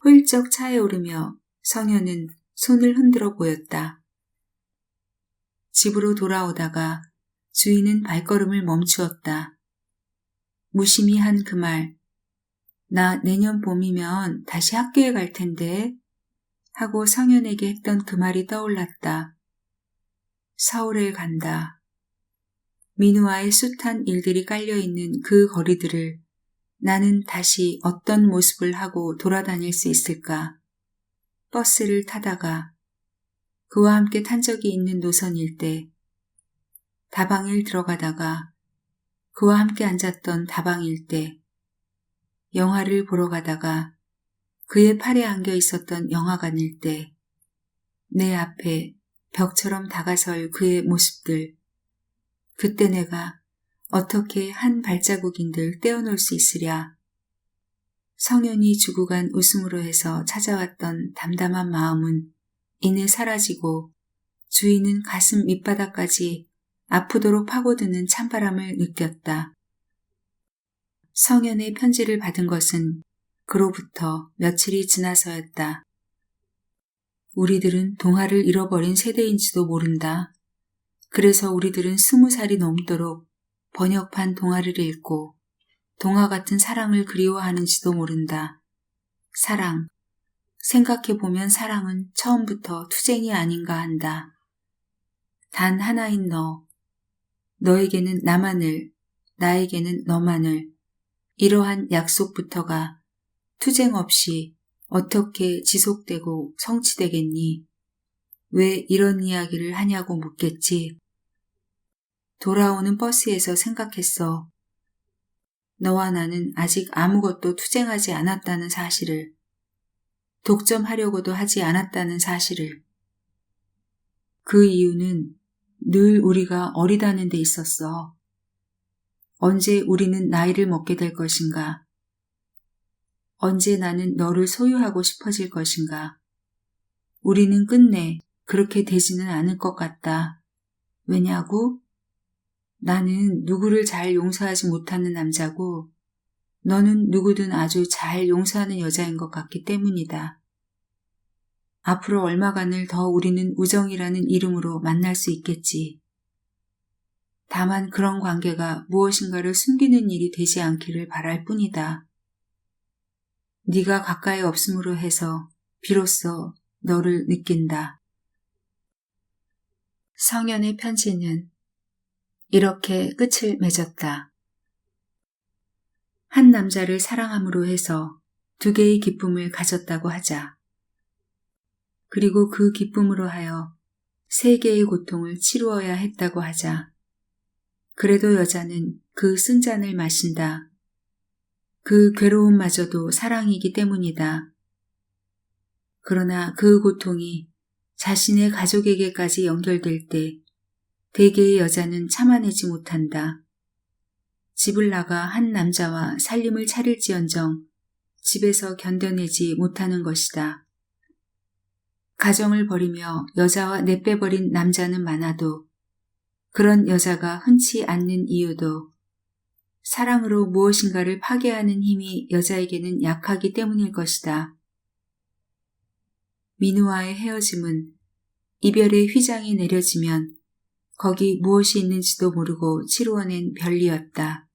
훌쩍 차에 오르며 성현은 손을 흔들어 보였다. 집으로 돌아오다가 주인은 발걸음을 멈추었다. 무심히 한 그 말, 나 내년 봄이면 다시 학교에 갈 텐데 하고 성현에게 했던 그 말이 떠올랐다. 서울에 간다. 민우와의 숱한 일들이 깔려있는 그 거리들을 나는 다시 어떤 모습을 하고 돌아다닐 수 있을까? 버스를 타다가 그와 함께 탄 적이 있는 노선일 때, 다방을 들어가다가 그와 함께 앉았던 다방일 때, 영화를 보러 가다가 그의 팔에 안겨 있었던 영화관일 때, 내 앞에 벽처럼 다가설 그의 모습들, 그때 내가 어떻게 한 발자국인들 떼어놓을 수 있으랴. 성현이 주고 간 웃음으로 해서 찾아왔던 담담한 마음은 이내 사라지고 주인은 가슴 밑바닥까지 아프도록 파고드는 찬바람을 느꼈다. 성현의 편지를 받은 것은 그로부터 며칠이 지나서였다. 우리들은 동화를 잃어버린 세대인지도 모른다. 그래서 우리들은 20살이 넘도록 번역판 동화를 읽고 동화 같은 사랑을 그리워하는지도 모른다. 사랑. 생각해보면 사랑은 처음부터 투쟁이 아닌가 한다. 단 하나인 너, 너에게는 나만을, 나에게는 너만을, 이러한 약속부터가 투쟁 없이 어떻게 지속되고 성취되겠니? 왜 이런 이야기를 하냐고 묻겠지. 돌아오는 버스에서 생각했어. 너와 나는 아직 아무것도 투쟁하지 않았다는 사실을, 독점하려고도 하지 않았다는 사실을. 그 이유는 늘 우리가 어리다는 데 있었어. 언제 우리는 나이를 먹게 될 것인가? 언제 나는 너를 소유하고 싶어질 것인가? 우리는 끝내 그렇게 되지는 않을 것 같다. 왜냐고? 나는 누구를 잘 용서하지 못하는 남자고 너는 누구든 아주 잘 용서하는 여자인 것 같기 때문이다. 앞으로 얼마간을 더 우리는 우정이라는 이름으로 만날 수 있겠지. 다만 그런 관계가 무엇인가를 숨기는 일이 되지 않기를 바랄 뿐이다. 네가 가까이 없음으로 해서 비로소 너를 느낀다. 성현의 편지는 이렇게 끝을 맺었다. 한 남자를 사랑함으로 해서 두 개의 기쁨을 가졌다고 하자. 그리고 그 기쁨으로 하여 세 개의 고통을 치루어야 했다고 하자. 그래도 여자는 그 쓴 잔을 마신다. 그 괴로움마저도 사랑이기 때문이다. 그러나 그 고통이 자신의 가족에게까지 연결될 때 대개의 여자는 참아내지 못한다. 집을 나가 한 남자와 살림을 차릴지언정 집에서 견뎌내지 못하는 것이다. 가정을 버리며 여자와 내빼버린 남자는 많아도 그런 여자가 흔치 않는 이유도 사랑으로 무엇인가를 파괴하는 힘이 여자에게는 약하기 때문일 것이다. 민우와의 헤어짐은 이별의 휘장이 내려지면 거기 무엇이 있는지도 모르고 치루어낸 별이었다.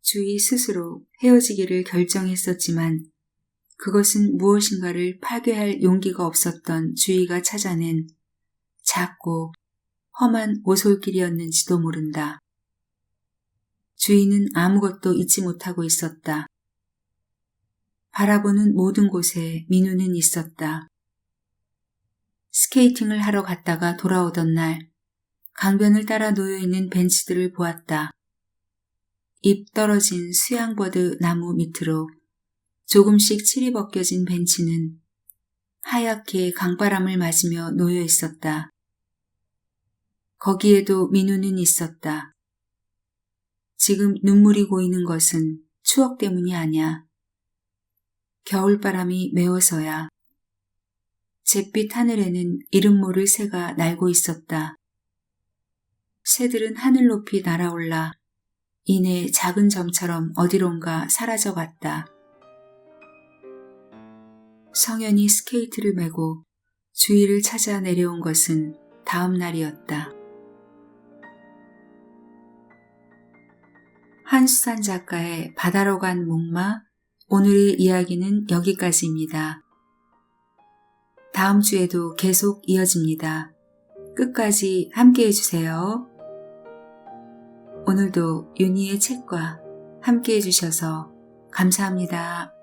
주희 스스로 헤어지기를 결정했었지만 그것은 무엇인가를 파괴할 용기가 없었던 주희가 찾아낸 작고 험한 오솔길이었는지도 모른다. 주희는 아무것도 잊지 못하고 있었다. 바라보는 모든 곳에 민우는 있었다. 스케이팅을 하러 갔다가 돌아오던 날 강변을 따라 놓여있는 벤치들을 보았다. 잎 떨어진 수양버드 나무 밑으로 조금씩 칠이 벗겨진 벤치는 하얗게 강바람을 맞으며 놓여 있었다. 거기에도 민우는 있었다. 지금 눈물이 고이는 것은 추억 때문이 아니야. 겨울바람이 메워서야. 잿빛 하늘에는 이름 모를 새가 날고 있었다. 새들은 하늘 높이 날아올라 이내 작은 점처럼 어디론가 사라져갔다. 성현이 스케이트를 메고 주희를 찾아 내려온 것은 다음 날이었다. 한수산 작가의 바다로 간 목마, 오늘의 이야기는 여기까지입니다. 다음 주에도 계속 이어집니다. 끝까지 함께 해주세요. 오늘도 윤희의 책과 함께 해주셔서 감사합니다.